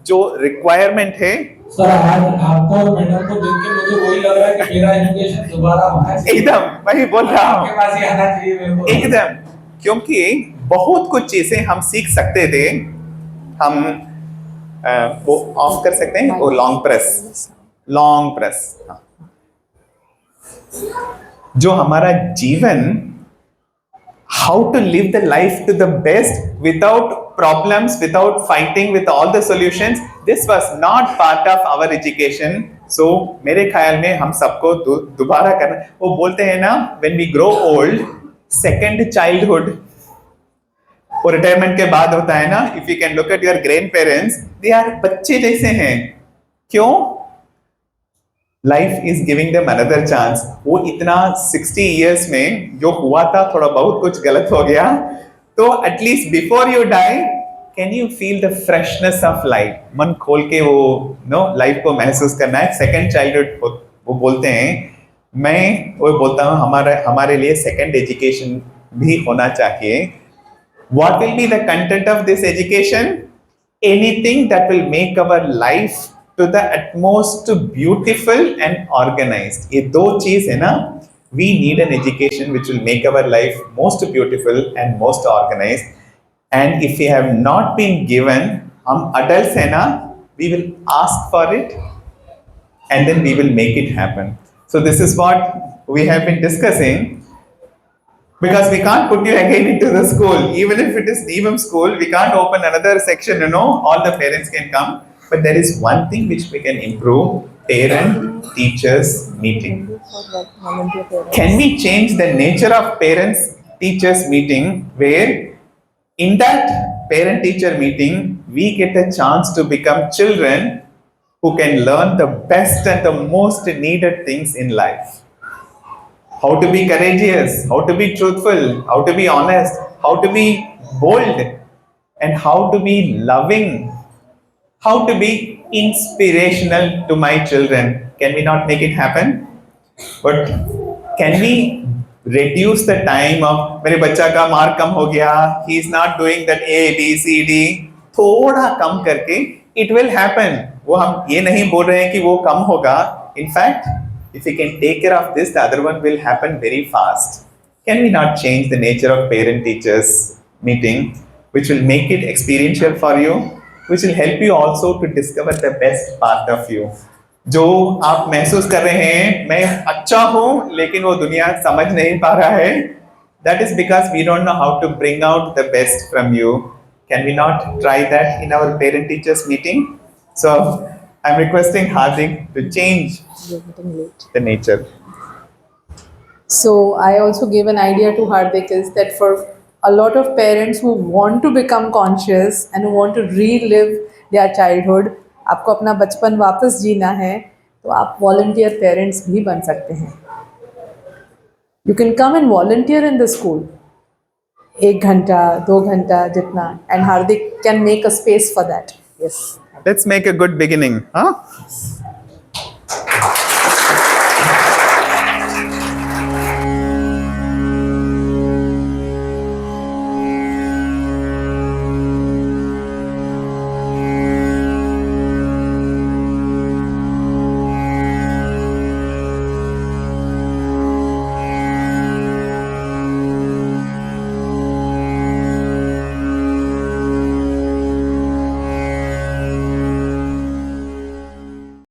Speaker 4: जो रिक्वायरमेंट है।
Speaker 7: सर आज आपको और मैडम को देख के मुझे वही लग रहा है कि मेरा एजुकेशन दोबारा होना चाहिए।
Speaker 4: एकदम वही बोल रहा हूँ,
Speaker 7: आपके पास ही आना चाहिए मेरे को।
Speaker 4: एकदम, क्योंकि बहुत कुछ चीजें हम सीख सकते थे। हम वो ऑफ कर सकते हैं, वो लॉन्ग प्रेस, हाँ। जो हमारा जीवन, how to live the life to the best without problems, without fighting with all the solutions, this was not part of our education. So मेरे ख्याल में हम सबको दोबारा करना, वो बोलते हैं ना, when we grow old, second childhood वो रिटायरमेंट के बाद होता है ना। If you can look at your grandparents, दे आर बच्चे जैसे हैं। क्यों? Life is giving them another chance. वो इतना 60 इयर्स में जो हुआ था, थोड़ा बहुत कुछ गलत हो गया, तो at least before you die, can you feel the freshness of life, मन खोल के वो लाइफ को महसूस करना है। सेकंड चाइल्डहुड वो बोलते हैं। मैं वो बोलता हूँ हमारे लिए सेकंड एजुकेशन भी होना चाहिए। What will be the content of this education? Anything that will make our life to the utmost beautiful and organized. ये दो चीज है ना, we need an education which will make our life most beautiful and most organized. And if we have not been given, हम adults है ना, we will ask for it and then we will make it happen. So this is what we have been discussing. Because we can't put you again into the school, even if it is Nevam school, we can't open another section, all the parents can come. But there is one thing which we can improve, parent teachers meeting. Can we change the nature of parents teachers meeting, where in that parent teacher meeting, we get a chance to become children who can learn the best and the most needed things in life. How to be courageous, how to be truthful, how to be honest, how to be bold, and how to be loving, how to be inspirational to my children. Can we not make it happen? But can we reduce the time of मेरे बच्चा का mark कम हो गया, he is not doing that A, B, C, D, थोड़ा कम करके it will happen. वो हम ये नहीं बोल रहे हैं कि वो कम होगा. In fact, if we can take care of this, the other one will happen very fast. Can we not change the nature of parent-teachers meeting, which will make it experiential for you, which will help you also to discover the best part of you? जो आप महसूस कर रहे हैं, मैं अच्छा हूँ लेकिन वो दुनिया समझ नहीं पा रहा है, that is because we don't know how to bring out the best from you. Can we not try that in our parent-teachers meeting? So I'm requesting Hardik to change the nature.
Speaker 2: So I also gave an idea to Hardik is that for a lot of parents who want to become conscious and who want to relive their childhood, आपको अपना बचपन वापस जीना है, तो आप volunteer parents भी बन सकते हैं. You can come and volunteer in the school. 1 घंटा 2 घंटा जितना, and Hardik can make a space for that. Yes.
Speaker 4: Let's make a good beginning, huh?